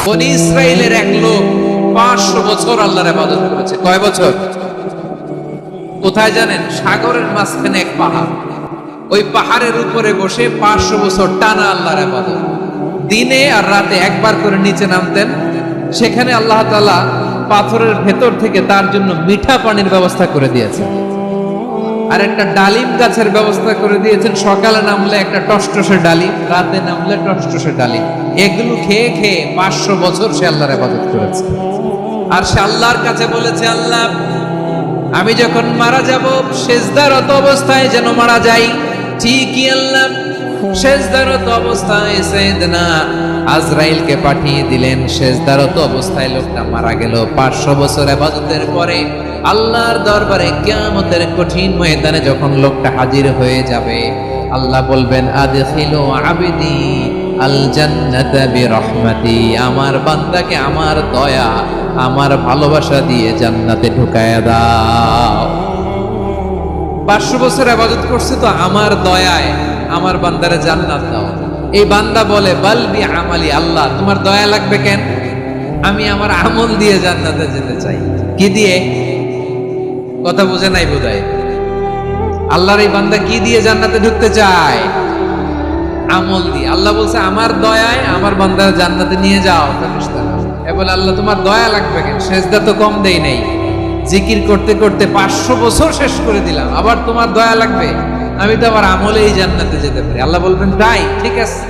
বনি ইসরাইলের এক লোক 500 বছর আল্লাহর ইবাদত করেছে। কয় বছর? কোথায় জানেন? সাগরের মাঝখানে এক পাহাড়, ওই পাহাড়ের উপরে বসে 500 বছর টানা আল্লাহর ইবাদত। দিনে আর রাতে একবার করে নিচে নামতেন। সেখানে আল্লাহ তাআলা পাথরের ভেতর থেকে তার জন্য মিঠা পানির ব্যবস্থা করে দিয়েছেন, আর একটা ডালিম গাছের ব্যবস্থা করে দিয়েছেন। সকালে নামলে একটা টসটসে ডালিম, রাতে নামলে টসটসে ডালিম। এগুলো খেয়ে খেয়ে 500 বছর সে আল্লাহর ইবাদত করেছে। আর সে আল্লাহর কাছে বলেছে, আল্লাহ আমি যখন মারা যাব সেজদারত অবস্থায় যেন মারা যাই। ঠিকই আল্লাহ সেজদারত অবস্থায় সাইয়েদনা আজরাইলকে পাঠিয়ে দিলেন। সেজদারত অবস্থায় লোকটা মারা গেল। 500 বছর ইবাদতের পরে আল্লাহর দরবারে কিয়ামতের কঠিন ময়দানে যখন লোকটা হাজির হয়ে যাবে, আল্লাহ বলবেন, আদখিলু আবদি আল জান্নাতা বিরহমাতি, আমার বান্দাকে আমার দয়া, আমার ভালোবাসা দিয়ে জান্নাতে ঢুকায়া দাও। 500 বছর ইবাদত করছে তো আমার দয়ায় আমার বান্দারে জান্নাত দাও। এই বান্দা বলে, বালবি আমালি, আল্লাহ তোমার দয়া লাগবে কেন? আমি আমার আমল দিয়ে জান্নাতে যেতে চাই। কি দিয়ে? কথা বুঝে নাই বোধহয়। আল্লাহর এই বান্দা কি দিয়ে জান্নাতে ঢুকতে চায়? আমল দিয়ে। আল্লাহ বলছে, আমার দয়ায় আমার বান্দার জান্নাতে নিয়ে যাও। বলে, আল্লাহ তোমার দয়া লাগবে কেন? সেজদা তো কম দেই নাই, জিকির করতে করতে 500 বছর শেষ করে দিলাম, আবার তোমার দয়া লাগবে? আমি তো আবার আমলেই জান্নাতে যেতে পারি। আল্লাহ বলবেন, তাই ঠিক আছে,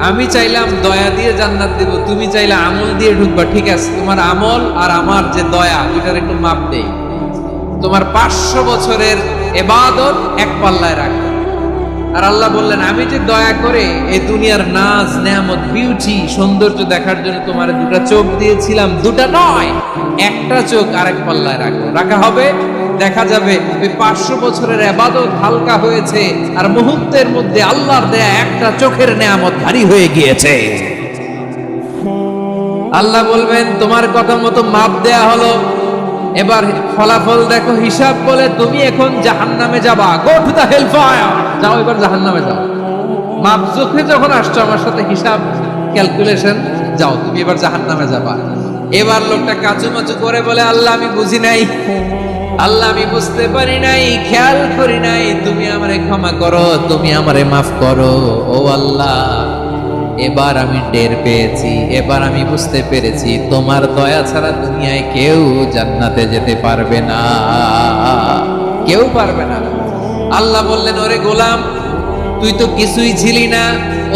আমি চাইলাম দয়া দিয়ে জান্নাত দেব, তুমি চাইলে আমল দিয়ে ঢুকবা, ঠিক আছে, তোমার আমল আর আমার যে দয়া দুইটার একটু মাপ দেই। তোমার 500 বছরের ইবাদত এক পাল্লায় রাখ। আর আল্লাহ বললেন, আমি যে দয়া করে এই দুনিয়ার নাজ নেয়ামত বিউটি সৌন্দর্য দেখার জন্য তোমার দুটা চোখ দিয়েছিলাম, দুটা নয় একটা চোখ আরেক পাল্লায় রাখা হবে। দেখা যাবে ওই 500 বছরের ইবাদত হালকা হয়েছে, আর মুহূর্তের মধ্যে আল্লাহর দেয়া একটা চোখের নেয়ামত ভারী হয়ে গিয়েছে। আল্লাহ বলবেন, তোমার কথা মতো মাপ দেয়া হলো, এবার ফলাফল দেখো, হিসাব বলে তুমি এখন জাহান্নামে যাবা। Go to the hell fire, যাও এবার জাহান্নামে যাও। মাপ চোখে যখন আসছো আমার সাথে হিসাব ক্যালকুলেশন, যাও তুমি এবার জাহান্নামে যাবা। এবার লোকটা কাচুমাচু করে বলে, আল্লাহ আমি বুঝি নাই, আল্লাহ আমি বুঝতে পারি নাই, খেয়াল করি নাই, তুমি আমারে ক্ষমা করো, তুমি আমারে মাফ করো। ও আল্লাহ, এবার আমি টের পেয়েছি, এবার আমি বুঝতে পেরেছি, তোমার দয়া ছাড়া দুনিয়ায় কেউ জান্নাতে যেতে পারবে না, কেউ পারবে না। আল্লাহ বললেন, ওরে গোলাম, তুই তো কিছুই ছিলি না,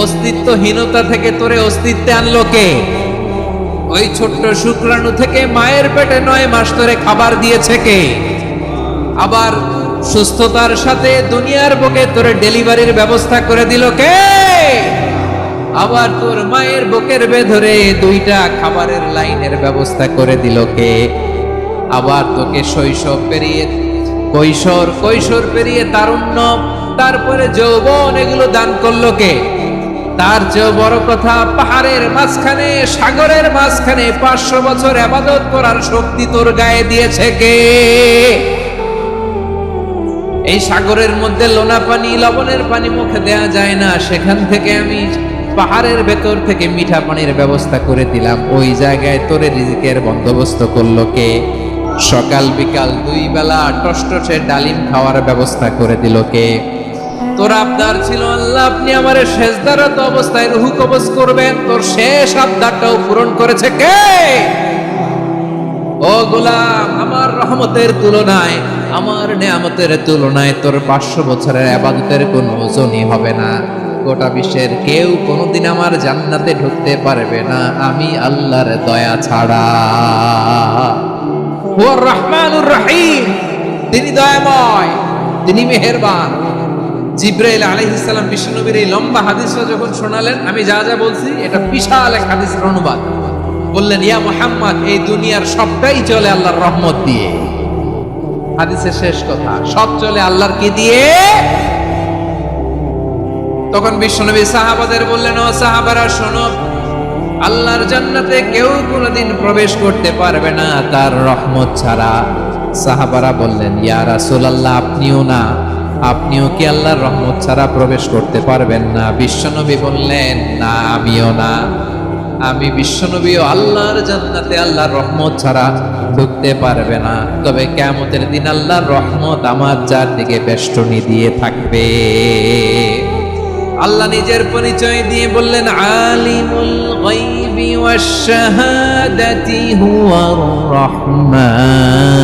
অস্তিত্বহীনতা থেকে তোরে অস্তিত্বে আনলো কে? ওই ছোট্ট শুক্রাণু থেকে মায়ের পেটে 9 মাস ধরে খাবার দিয়েছে কে? আবার সুস্থতার সাথে দুনিয়ার বুকে তোরে ডেলিভারির ব্যবস্থা করে দিল কে? আবার তোর মায়ের বুকের ভেতরে 2টা খাবারের লাইনের ব্যবস্থা করে দিল কে? আবার তোকে শৈশব পেরিয়ে কৈশোর পেরিয়ে তারুণ্য, তারপরে যৌবন, এগুলো দান করলো কে? তার চেয়ে বড় কথা, পাহাড়ের মাঝখানে সাগরের মাঝখানে 500 বছর ইবাদত করার শক্তি তোর গায়ে দিয়েছে কে? এই সাগরের মধ্যে লোনা পানি, লবণের পানি মুখে দেয়া যায় না, সেখান থেকে আমি পাহাড়ের ভেতর থেকে মিঠা পানির ব্যবস্থা করে দিলাম। ওই জায়গায় তোরে রিজিকের বন্দোবস্ত করলো কে? সকাল বিকাল 2 বেলা টসটসে ডালিম খাওয়ার ব্যবস্থা করে দিল কে? তোর আবদার ছিল, আল্লাহ আপনি আমারে সেজদারত অবস্থায় রূহ কবজ করবেন, তোর শেষ আবদারটাও পূরণ করেছে কে? ও গোলাম, আমার রহমতের তুলনায়, আমার নেয়ামতের তুলনায় তোর 500 বছরের ইবাদতের কোনো ওজনই হবে না। গোটা বিশ্বের কেউ কোনোদিন আমার জান্নাতে ঢুকতে পারবে না আমি আল্লাহর দয়া ছাড়া। হুয়ার রহমানুর রহিম, তিনি দয়াময়, তিনি মেহেরবান। জিবরাইল আলাইহিস সালাম বিশ্বনবীর এই লম্বা হাদিসটা যখন শোনালেন, আমি যা যা বলছি এটা বিশাল এক হাদিসের অনুবাদ। বললেন, ইয়া মুহাম্মদ, এই দুনিয়ার সবটাই চলে আল্লাহর রহমত দিয়ে। হাদিসের শেষ কথা, সব চলে আল্লাহর কি দিয়ে? তখন বিশ্বনবী সাহাবাদের বললেন, ও সাহাবারা শোনো, আল্লাহর জান্নাতে কেউ কোনোদিন প্রবেশ করতে পারবে না তার রহমত ছাড়া। সাহাবারা বললেন, ইয়া রাসূলুল্লাহ, আপনিও কি আল্লাহর রহমত ছাড়া প্রবেশ করতে পারবেন না? বিশ্বনবী বললেন, না, আমিও না। আমি বিশ্বনবীও আল্লাহর জান্নাতে আল্লাহর রহমত ছাড়া ঢুকতে পারবে না, তবে কিয়ামতের দিন আল্লাহর রহমত আমার চারদিকে বেষ্টনী দিয়ে থাকবে। আল্লাহ নিজের পরিচয় দিয়ে বললেন, আলিমুল গায়বি ওয়াশ শাহাদাতি হুয়ার রহমানুর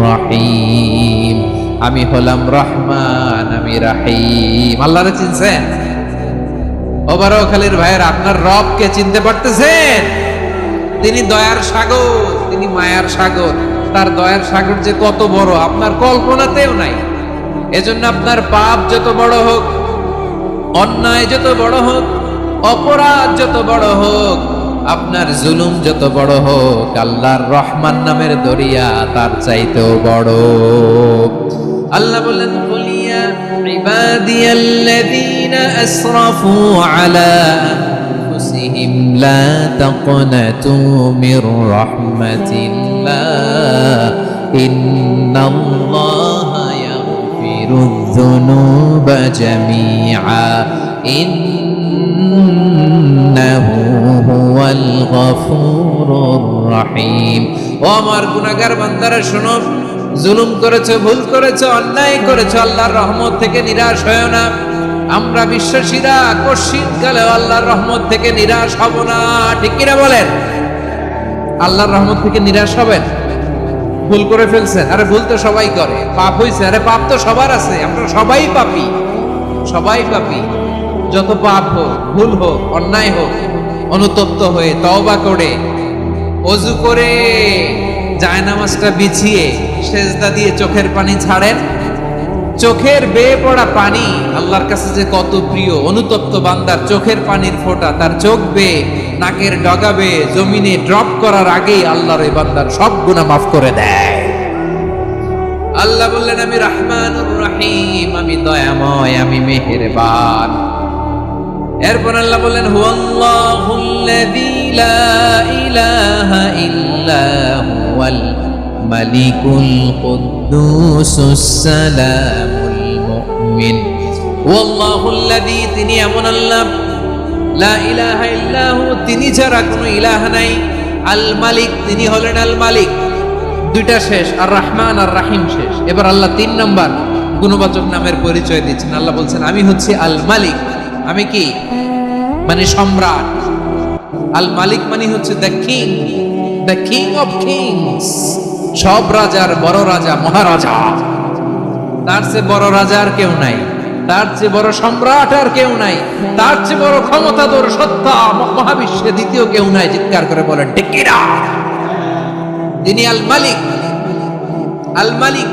রহিম। আমি হলাম রহমান, আমি রাহিম। আল্লাহরে চিনছেন? ওবারখালীর ভাইয়ের, আপনার রবকে চিনতে পারতেছেন? তিনি দয়ার সাগর, তিনি মায়ার সাগর। তার দয়ার সাগর যে কত বড় আপনার কল্পনাতেও নাই। এজন্য আপনার পাপ যত বড় হোক, অন্যায় যত বড় হোক, অপরাধ যত বড় হোক, আপনার জুলুম যত বড় হোক, আল্লাহর রহমান নামের দরিয়া তার চাইতেও বড়। আল্লাহ বলেন, কুলিয়া ইবাদিয়াল্লাযীনা আসরাফু আলা আনফুসিহিম লা তাকনাতু মির রাহমাতিল্লাহ ইন্নাল্লাহা ইয়াগফিরুয যুনুবা জামিআ ইন্নাহু হুয়াল গফুরুর রহিম। ও আমার গুনাহগার বান্দারা শোনো, জুলুম করেছো, ভুল করেছো, অন্যায় করেছো, আল্লাহর রহমত থেকে নিরাশ হয়ো না। আমরা বিশ্বাসীরা কশিনকালে আল্লাহর রহমত থেকে নিরাশ হব না। ঠিক কিনা বলেন? আল্লাহর রহমত থেকে নিরাশ হবেন? ভুল করে ফেলছেন, আরে ভুল তো সবাই করে। পাপ হইছে, আরে পাপ তো সবার আছে। আমরা সবাই পাপী, সবাই পাপী। যত পাপ হোক, ভুল হোক, অন্যায় হোক, অনুতপ্ত হয়ে তওবা করে, ওযু করে, জায়নামাজটা বিছিয়ে সেজদা দিয়ে চোখের পানি ছাড়েন। চোখের বেয়ে পড়া পানি আল্লাহর কাছে যে কত প্রিয়। অনুতপ্ত বান্দার চোখের পানির ফোঁটা তার চোখ বেয়ে, নাকের ডগা বেয়ে জমিনে ড্রপ করার আগেই আল্লাহর এই বান্দার সব গুনাহ মাফ করে দেয়। আল্লাহ বললেন, আমি রহমানুর রহিম, আমি দয়াময়, আমি মেহেরবান। এরপর আল্লাহ বললেন, হুয়াল্লাহুল্লাযী লা ইলাহা ইল্লা হুয়াল মালিকুল কুদ্দুসুস সালামুল মুমিন। হুয়াল্লাহুল্লাযী, তিনি এমন আল্লাহ, লা ইলাহা ইল্লা হু, তিনি ছাড়া কোনো ইলাহ নাই। আল মালিক, তিনি হলেন আল মালিক। দুইটা শেষ, আর রহমান আর রাহিম শেষ। এবার আল্লাহ 3 নম্বর গুণবাচক নামের পরিচয় দিচ্ছেন। আল্লাহ বলছেন, আমি হচ্ছি আল মালিক। আমি কি? মানে সম্রাট। আল মালিক মানে হচ্ছে the king, the king of kings. সব রাজার বড় রাজা, মহারাজা। তার চেয়ে বড় রাজা আর কেউ নাই, তার চেয়ে বড় সম্রাট আর কেউ নাই, তার চেয়ে বড় ক্ষমতাধর সত্তা মহাবিশ্বে দ্বিতীয় কেউ নাই। চিৎকার করে বলেন ঠিক কিনা? তিনি আল মালিক। আল মালিক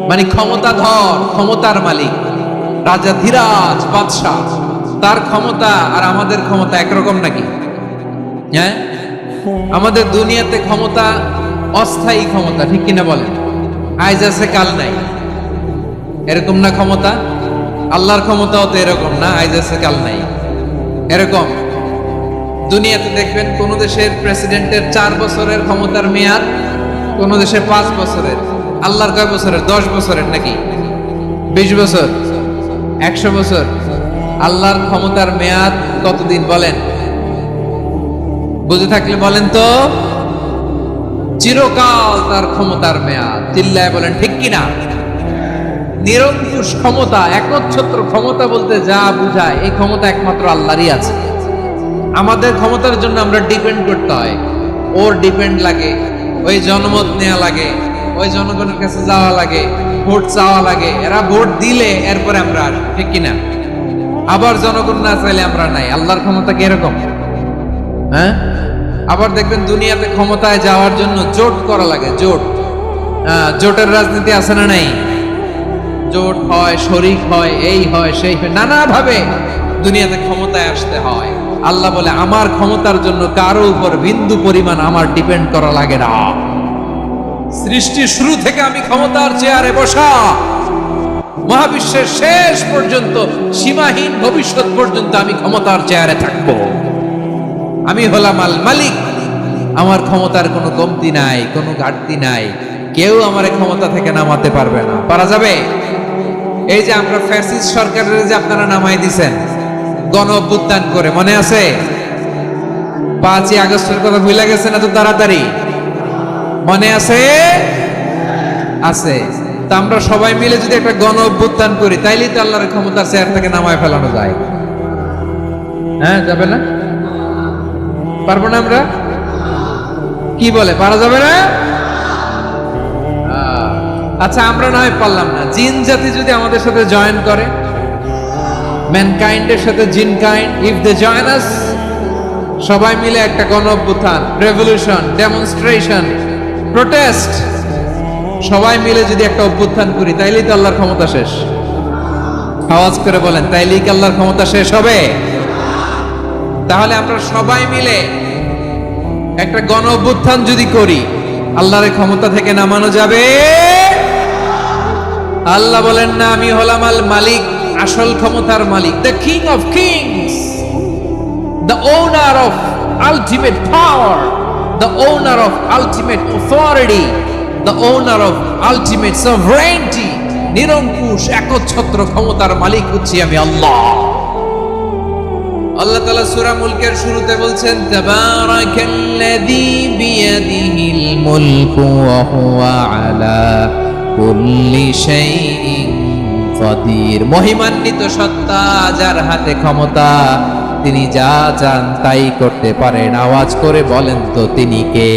মানে ক্ষমতাধর, ক্ষমতার মালিক, রাজা ধীরাজ, বাদশাহ। তার ক্ষমতা আর আমাদের ক্ষমতা একরকম নাকি? হ্যাঁ, আমাদের দুনিয়াতে ক্ষমতা অস্থায়ী ক্ষমতা, ঠিক কিনা বলেন? আজ আছে কাল নাই, এরকম না ক্ষমতা? আল্লাহর ক্ষমতাও তো এরকম না, আজ আছে কাল নাই এরকম। দুনিয়াতে দেখবেন কোন দেশের প্রেসিডেন্টের 4 বছরের ক্ষমতার মেয়াদ, কোন দেশে 5 বছরের। আল্লাহর কয় বছরের? 10 বছরের নাকি 20 বছর, 100 বছর। আল্লাহর ক্ষমতার মেয়াদ কতদিন বলেন? বুঝে থাকলে বলেন তো। চিরকাল তার ক্ষমতার মেয়াদ। চিল্লায় বলেন ঠিক কিনা? নিরঙ্কুশ ক্ষমতা, একচ্ছত্র ক্ষমতা বলতে যা বুঝায়, এই ক্ষমতা একমাত্র আল্লাহরই আছে। আমাদের ক্ষমতার জন্য আমরা ডিপেন্ড করতে হয়, ওর ডিপেন্ড লাগে, ওই জনমত নেওয়া লাগে, ওই জনগণের কাছে যাওয়া লাগে, ভোট চাওয়া লাগে। এরা ভোট দিলে এরপরে আমরা আসি, ঠিক কিনা? আবার জনগণ না চাইলে আমরা নাই। আল্লাহর ক্ষমতা কি এরকম? হ্যাঁ। আবার দেখবেন দুনিয়াতে ক্ষমতায় যাওয়ার জন্য জোট করা লাগে, জোট। জোটের রাজনীতি আছে না নাই? জোট হয়, শরিক হয়, এই হয়, সেই হয়, নানা ভাবে দুনিয়াতে ক্ষমতায় আসতে হয়। আল্লাহ বলে, আমার ক্ষমতার জন্য কারো উপর বিন্দু পরিমাণ আমার ডিপেন্ড করা লাগে না। সৃষ্টির শুরু থেকে আমি ক্ষমতার চেয়ারে বসা, মহাবিশ্বের শেষ পর্যন্ত, সীমাহীন ভবিষ্যৎ পর্যন্ত আমি ক্ষমতার চেয়ারে থাকবো। আমি হলাম আল মালিক। আমার ক্ষমতার কোনো কমতি নাই, কোনো ঘাটতি নাই। কেউ আমার ক্ষমতা থেকে নামাতে পারবে না। পারা যাবে? এই যে আমরা ফ্যাসিস্ট সরকারের যে আপনারা নামাই দিছেন গণ অভ্যুত্থান করে, মনে আছে? 5ই আগস্টের কথা ভুলে গেছেন এত তাড়াতাড়ি? মনে আছে? আছে। তা আমরা সবাই মিলে যদি একটা গণ অভ্যুত্থান করি তাইলেই তো আল্লাহর ক্ষমতার চেয়ার থেকে নামায় ফেলানো যায়। হ্যাঁ, যাবে না? পারবো না আমরা? কি বলে, পারা যাবে না? আচ্ছা, আমরা না হয় পারলাম না, জিন জাতি যদি আমাদের সাথে জয়েন করে, ম্যানকাইন্ডের সাথে jinnkind, if they join us, সবাই মিলে একটা গণ অভ্যুত্থান, রেভলিউশন, ডেমনস্ট্রেশন, প্রোটেস্ট, সবাই মিলে যদি একটা অভ্যুত্থান করি তাইলেই তো আল্লাহর ক্ষমতা শেষ। আওয়াজ করে বলেন, তাইলেই কি আল্লাহর ক্ষমতা শেষ হবে? তাহলে আমরা সবাই মিলে একটা গণ অভ্যুত্থান যদি করি, আল্লাহর ক্ষমতা থেকে নামানো যাবে? আল্লাহ বলেন না, আমি হলাম আল মালিক, আসল ক্ষমতার মালিক, the king of kings, the owner of ultimate power, the owner of ultimate authority, the owner of ultimate sovereignty. নিরঙ্কুশ একচ্ছত্র ক্ষমতার মালিক হচ্ছি আমি আল্লাহ। আল্লাহ তাআলা সূরা মুলকের শুরুতে বলছেন, তাবারাকাল্লাযী বিয়াদিহিল মুলকু ওয়া হুয়া আলা কুল্লি শাইইন কাদির। মহিমান্বিত সত্তা, যার হাতে ক্ষমতা, তিনি যা চান তাই করতে পারেন। আওয়াজ করে বলেন তো তিনি কে?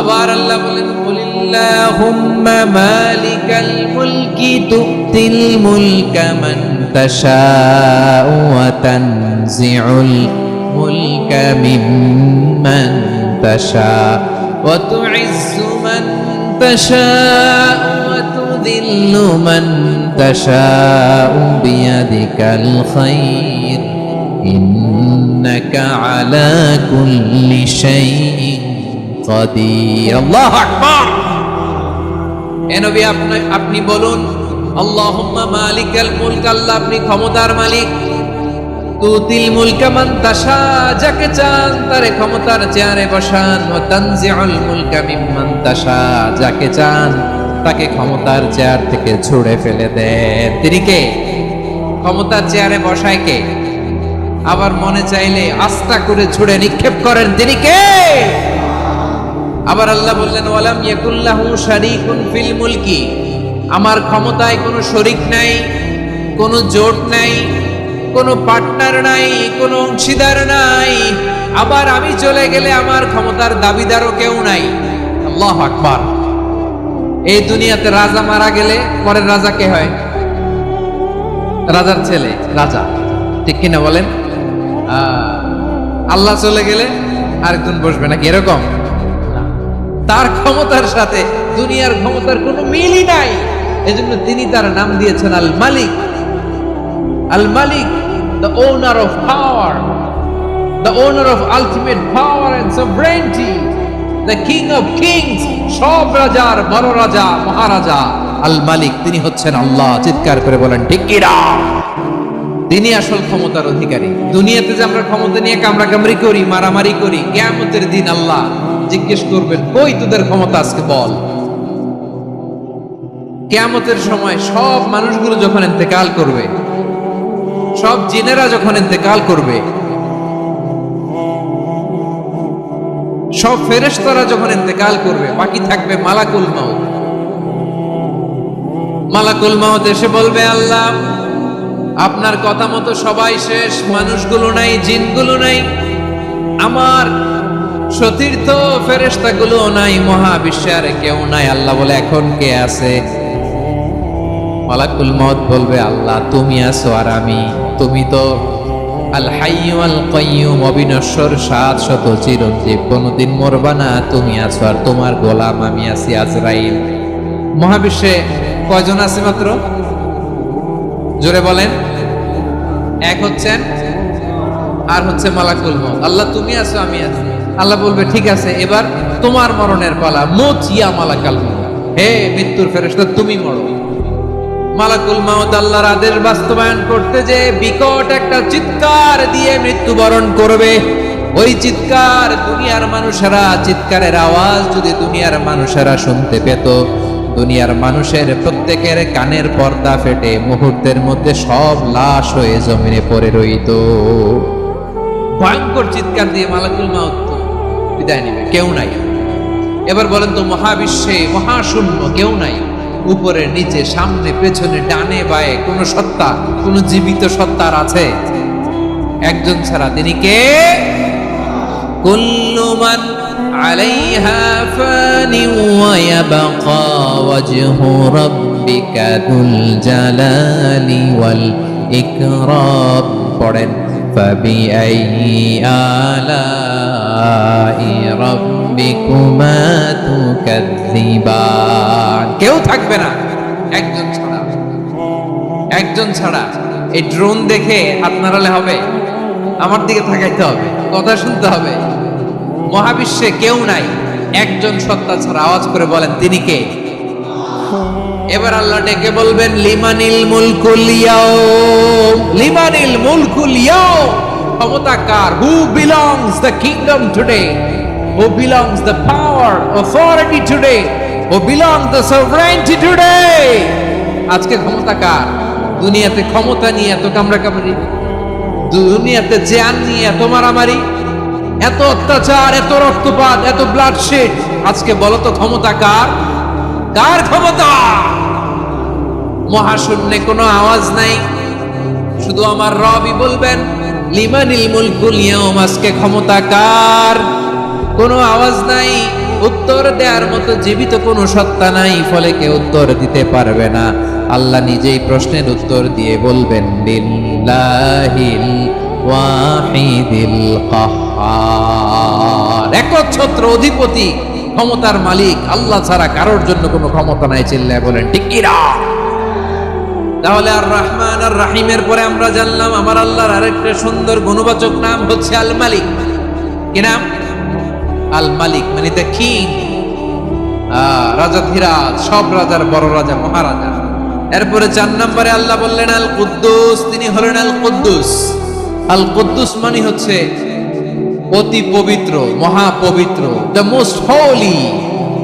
আবার আল্লাহ বলেন, কুলিল্লাহুম্মা মালিকাল মুলকি তুতিল মুলকা মান তাশাউ ওয়া তানজিউল মুলকা মিম্মান তাশা ওয়া তুইজ্জু মান তাশাউ ওয়া তুযিল্লু মান তাশাউ বিয়াদিকাল খায়র ইন্নাকা আলা কুল্লি শাইইন কাদির। আল্লাহু আকবার। এ নবী, আপনি বলুন, আল্লাহুম্মা মালিকাল মুলক, আল্লাহ আপনি ক্ষমতার মালিক, তুতিল মুলকা মান তাশা, যাকে চান তারে ক্ষমতার চেয়ারে বসান, ওয়া তানজিউল মুলকা মিম্মান তাশা, যাকে চান তাকে ক্ষমতার চেয়ার থেকে ছুঁড়ে ফেলে দেন। তিনি কে? ক্ষমতার চেয়ারে বসায় কে? আবার মনে চাইলে আস্থা করে ছুঁড়ে নিক্ষেপ করেন, তিনি কে? আবার আল্লাহ বললেন, ওয়ালাম ইয়াকুল্লাহু শারীকুন ফিল মুলকি, আমার ক্ষমতায় কোনো শরীক নাই, কোনো জোট নাই, কোনো পার্টনার নাই, কোনো অংশীদার নাই। আবার আমি চলে গেলে আমার ক্ষমতার দাবিদারও কেউ নাই। আল্লাহু আকবার। এই দুনিয়াতে রাজা মারা গেলে পরের রাজা কে হয়? রাজার ছেলে রাজা, ঠিক কিনা বলেন? আল্লাহ চলে গেলে আরেকজন বসবে নাকি এরকম? তার ক্ষমতার সাথে দুনিয়ার ক্ষমতার কোনো মিলই নাই। এজন্য তিনি তার নাম দিয়েছেন আল মালিক। আল মালিক, the owner of power, the owner of ultimate power and sovereignty, the king of kings, সব রাজার বড় রাজা, মহারাজা আল মালিক, তিনি হচ্ছেন আল্লাহ। চিৎকার করে বলেন ঠিক কিনা? তিনি আসল ক্ষমতার অধিকারী। দুনিয়াতে যে আমরা ক্ষমতা নিয়ে কামড়াকামড়ি করি, মারামারি করি, কিয়ামতের দিন আল্লাহ জিজ্ঞেস করবেন, কই তোদের ক্ষমতা আজকে বল। কিয়ামতের সময় সব মানুষগুলো যখন ইন্তেকাল করবে, সব জিনেরা যখন ইন্তেকাল করবে, সব ফেরেশতারা যখন ইন্তেকাল করবে, বাকি থাকবে মালাকুল মাউত। মালাকুল মাউত এসে বলবে, আল্লাহ আপনার কথা মতো সবাই শেষ, মানুষগুলো নাই, জিনগুলো নাই, আমার সতীর্থ ফেরেশতাগুলো নাই, মহাবিশ্বে আর কেউ নাই। আল্লাহ বলে, এখন কে আছে? মালাকুল মউত বলবে, আল্লাহ তুমি আছো আর আমি। তুমি তো আল হাইয়্যু আল কাইয়্যুম, অবিনশ্বর, শাশ্বত, চিরঞ্জীব, কোনদিন মরবা না। তুমি আছো আর তোমার গোলাম আমি আছি আজরাইল। মহাবিশ্বে কয়জন আছে মাত্র? জোরে বলেন। এক হচ্ছেন আর হচ্ছে মালাকুল মউত। আল্লাহ তুমি আছো আমি আছি। আল্লাহ বলবে, ঠিক আছে, এবার তোমার মরণের পালা। মুত ইয়া মালাকাল মউত, হে মৃত্যুর ফেরেশতা তুমি মরো। মালাকুল মাউত আল্লাহর আদেশ বাস্তবায়ন করতে যে বিকট একটা চিৎকার দিয়ে মৃত্যুবরণ করবে। ওই চিৎকার দুনিয়ার মানুষেরা, চিৎকারের আওয়াজ যদি দুনিয়ার মানুষেরা শুনতে পেত, দুনিয়ার মানুষের প্রত্যেকের কানের পর্দা ফেটে মুহূর্তের মধ্যে সব লাশ হয়ে জমিনে পড়ে রইত। ভয়ঙ্কর চিৎকার দিয়ে মালাকুল মাউত বিদায় নেবে, কেউ নাই। এবার বলেন তো মহাবিশ্বে মহাশূন্য, কেউ নাই, উপরে নিচে সামনে পেছনে ডানে বায়ে কোন সত্তা, কোন জীবিত সত্তার আছে? একজন ছাড়া, তিনি কে? কুল্লু মান আলাইহা ফানি ওয়া ইয়াবকা ওয়াজহু রাব্বিকা যুল জালালি ওয়াল ইকরাম। পড়েন ফাবিআইয়ি আলাই রাব্বিকুমা তুকাযযিবান। কেউ থাকবে না একজন ছাড়া, একজন ছাড়া। এই ড্রোন দেখে হাত নাড়ালে হবে? আমার দিকে তাকাইতে হবে, কথা শুনতে হবে। মহাবিশ্বে কেউ নাই একজন সত্তা ছাড়া। আওয়াজ করে বলেন তিনি কে? এবার আল্লাহ ডেকে বলবেন লিমানিল মুলকুল ইয়াউম, লিমানিল মুলকুল ইয়াউম। ক্ষমতা কার? Who belongs the kingdom today, who belongs the power authority today, who belongs the sovereignty today. আজকে ক্ষমতা কার? দুনিয়াতে ক্ষমতা নিয়ে এত কামড়াকামড়ি, দুনিয়াতে জান নিয়ে এত মারামারি, এত অত্যাচার, এত রক্তপাত, এত ব্লাডশেড। আজকে বলো তো ক্ষমতা কার? কার ক্ষমতা? মহাশূন্যে কোনো আওয়াজ নাই, শুধু আমার রবই বলবেন লিমানিল মুলকুল ইয়াউম। আজকে ক্ষমতা কার? কোনো আওয়াজ নাই, উত্তর দেওয়ার মতো জীবিত কোনো সত্তা নাই, ফলে কেউ উত্তর দিতে পারবে না। আল্লাহ নিজেই প্রশ্নের উত্তর দিয়ে বলবেন লিল্লাহিল ওয়াহিদিল কাহ্হার। একচ্ছত্র অধিপতি, ক্ষমতার মালিক আল্লাহ ছাড়া কারোর জন্য কোনো ক্ষমতা নাই। চিল্লায় বলেন ঠিক কি না? তাহলে আর রহমান আর রাহিমের পরে আমরা জানলাম আমার আল্লাহর আরেকটা সুন্দর গুণবাচক নাম হচ্ছে আল মালিক। কি নাম? আল মালিক, মানে দ্য কিং, রাজাধিরাজ, সব রাজার বড় রাজা, মহারাজা। এরপরে 4 নম্বরে আল্লাহ বললেন আল কুদ্দুস, তিনি হলেন আল কুদ্দুস। আল কুদ্দুস মানে হচ্ছে অতি পবিত্র, মহাপবিত্র, the most holy,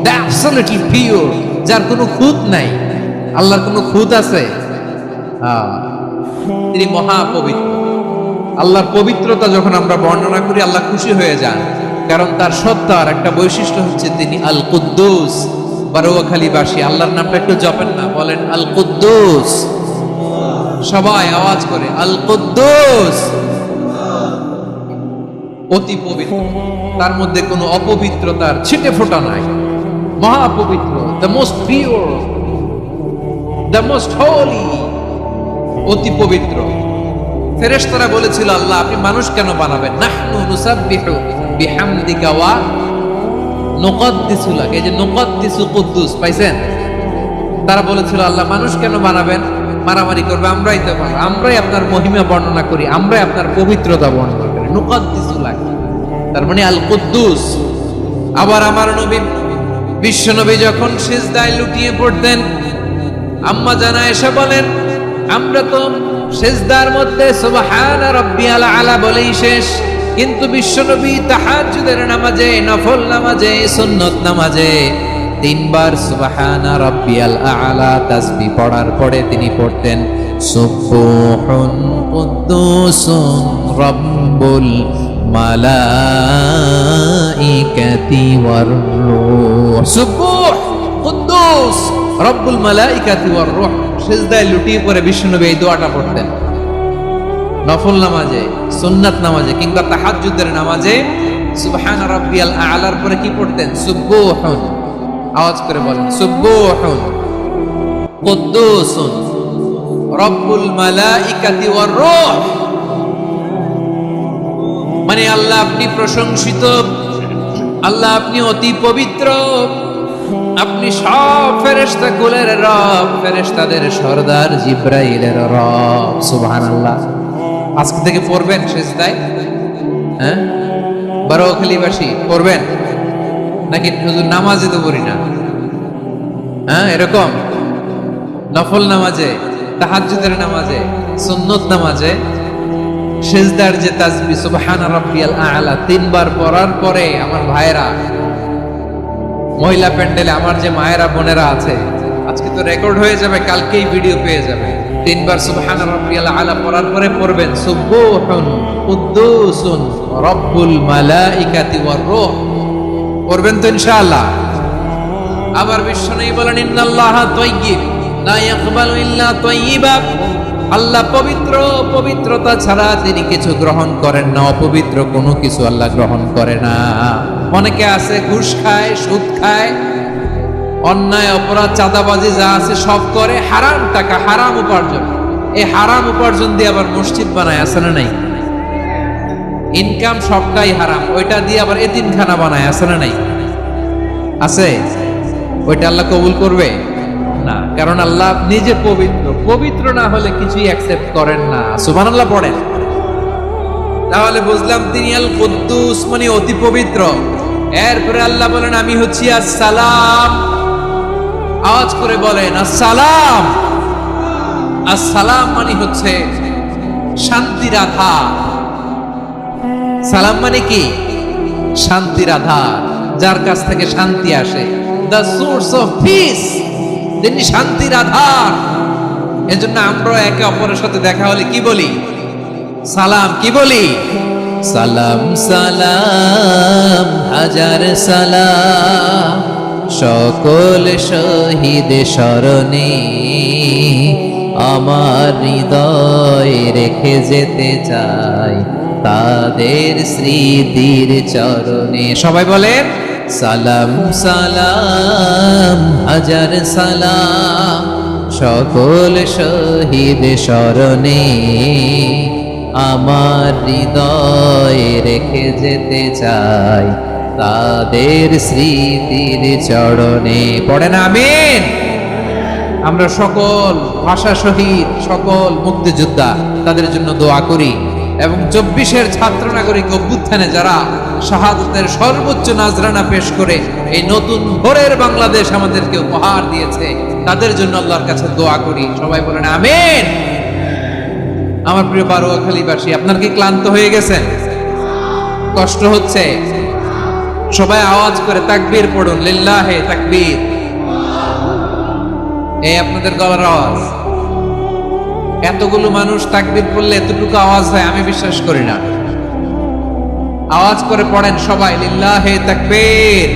the absolutely pure, যার কোনো খুঁত নাই। আল্লাহর কোনো খুঁত আছে? তিনি মহাপবিত্র। আল্লাহর পবিত্রতা যখন আমরা বর্ণনা করি আল্লাহ খুশি হয়ে যান, কারণ তার সত্তার একটা বৈশিষ্ট্য হচ্ছে তিনি আল কুদ্দুস। বারোয়াখালীবাসী আল্লাহর নামটা একটু জপেন না, বলেন আল কুদ্দুস, সবাই আওয়াজ করে আল কুদ্দুস। অতি পবিত্র, তার মধ্যে কোনো অপবিত্রতার ছিটে ফোঁটা নাই, মহাপবিত্র, the most pure, the most holy, অতি পবিত্র। ফেরেশতারা বলেছিল আল্লাহ আপনি মানুষ কেন বানাবেন? নাহনু নুসাব্বিহু বিহামদিকা ওয়া নুকদ্দিসু লাক। এই যে নুকদ্দিসু কুদ্দুস পাইছেন? তারা বলেছিল আল্লাহ মানুষ কেন বানাবেন? মারামারি করবে, আমরাই তো পারবো, আমরাই আপনার মহিমা বর্ণনা করি, আমরাই আপনার পবিত্রতা বর্ণনা করি। নুকদ্দিসু লাক, তার মানে আল কুদ্দুস। আবার আমার নবী বিশ্ব নবী যখন সিজদায় লুটিয়ে পড়তেন, আম্মা জানা এসে বলেন আমরা তো সিজদার মধ্যে সুবহানা রাব্বিয়াল আলা বলেই শেষ, কিন্তু বিশ্বনবী তাহাজ্জুদের নামাজে, নফল নামাজে, সুন্নত নামাজে 3 বার সুবহানা রাব্বিয়াল আলা তাসবিহ পড়ার পরে তিনি পড়তেন সুবহুন কুদ্দুসুন রাব্বুল মালাইকাতি ওয়ার রূহ। সুবহ কুদ্দুস রব্বুল মালাইকাতি ওয়ার রূহ। সিজদায় লুটিয়ে পড়ে বিশ্বনবী এই দোয়াটা পড়তেন। নফল নামাজে, সুন্নাত নামাজে কিংবা তাহাজ্জুদের নামাজে সুবহান রাব্বিয়াল আলার পরে কি পড়তেন? সুবহুন। আওয়াজ করে বলেন সুবহুন কুদ্দুসুন রব্বুল মালাইকাতি ওয়ার রূহ। মানে আল্লাহ আপনি প্রশংসিত, আল্লাহ আপনি অতি পবিত্র, আপনি সব ফেরেশতা কুলের রব, ফেরেশতাদের সরদার জিব্রাইলের রব। সুবহানাল্লাহ। আজকে থেকে পড়বেন সিজদায়? হ্যাঁ, বারোখালীবাসী পড়বেন নাকি শুধু নামাজে তো পড়ি না? হ্যাঁ, এরকম নফল নামাজে, তাহাজ্জুদের নামাজে, সুন্নত নামাজে সিজদার যে তাসবিহ সুবহানা রাব্বিয়াল আ'লা 3 বার পড়ার পরে আমার ভাইরা, মহিলা প্যান্ডেলে আমার যে মায়েরা বোনেরা আছে, আজকে তো রেকর্ড হয়ে যাবে, কালকেই ভিডিও পেয়ে যাবে। তিনবার সুবহান রাব্বিয়াল আলা পড়ার পরে পড়বেন সুবহুন কুদ্দুসুন রব্বুল মালাইকাতি ওয়ার রূহ। পড়বেন তো ইনশাআল্লাহ। আবার বিশ্বনবী বলেন ইন্নাল্লাহা তাইয়্যিব লা ইয়াকবালু ইল্লা তাইয়্যিবা। আল্লাহ পবিত্র, পবিত্রতা ছাড়া তিনি কিছু গ্রহণ করেন না, অপবিত্র কোনো কিছু আল্লাহ গ্রহণ করে না। অনেকে আছে ঘুষ খায়, সুদ খায়, অন্যায় অপরাধ চাঁদাবাজি যা আছে সব করে, হারাম টাকা, হারাম উপার্জন। এই হারাম উপার্জন দিয়ে আবার মসজিদ বানায়, আছে না নাই? ইনকাম সবটাই হারাম, ওইটা দিয়ে আবার এতিমখানা বানায়, আছে না নাই? আছে। ওইটা আল্লাহ কবুল করবে না, কারণ আল্লাহ নিজে পবিত্র। পবিত্র না হলে কিছুই অ্যাকসেপ্ট করেন না। সুবহানাল্লাহ পড়েন। তাহলে বুঝলাম তিনি আল কুদ্দুস মানে অতি পবিত্র। এরপরে আল্লাহ বলেন আমি হচ্ছি আসসালাম। আওয়াজ করে বলেন আসসালাম। আসসালাম মানে হচ্ছে শান্তির আধার। সালাম মানে কি? শান্তির আধার, যার কাছ থেকে শান্তি আসে। দ্য সোর্স অফ পিস, যিনি শান্তির আধার। এজন্য আমরা একে অপরের সাথে দেখা হলে কি বলি? সালাম। কি বলি? সালাম সালাম হাজার সালাম সকল শহীদ স্মরণে আমার হৃদয়ে রেখে যেতে চাই তাদের স্মৃতির চরণে। সবাই বলেন সালাম সালাম হাজার সালাম সকল শহীদ স্মরণে আমার হৃদয়ে রেখে যেতে চাই তাদের স্মৃতির চরণে। পড়েন আমিন। আমরা সকল ভাষা শহীদ, সকল মুক্তিযোদ্ধা, তাদের জন্য দোয়া করি। এবং 24-এর ছাত্র নাগরিক অভ্যুত্থানে যারা শাহাদাতের সর্বোচ্চ নাজরানা পেশ করে এই নতুন ভোরের বাংলাদেশ আমাদেরকে উপহার দিয়েছে, তাদের জন্য আল্লাহর কাছে দোয়া করি। সবাই বলেন আমিন। আমার প্রিয় বারোয়াখালীবাসী, আপনার কি ক্লান্ত হয়ে গেছেন? কষ্ট হচ্ছে? সবাই আওয়াজ করে তাকবীর পড়ুন, লিল্লাহে তাকবীর। এই আপনাদের গলার আওয়াজ। এতগুলো মানুষ তাকবীর পড়লে এতটুকু আওয়াজ হয় আমি বিশ্বাস করি না। আওয়াজ করে পড়েন সবাই, লিল্লাহে তাকবীর,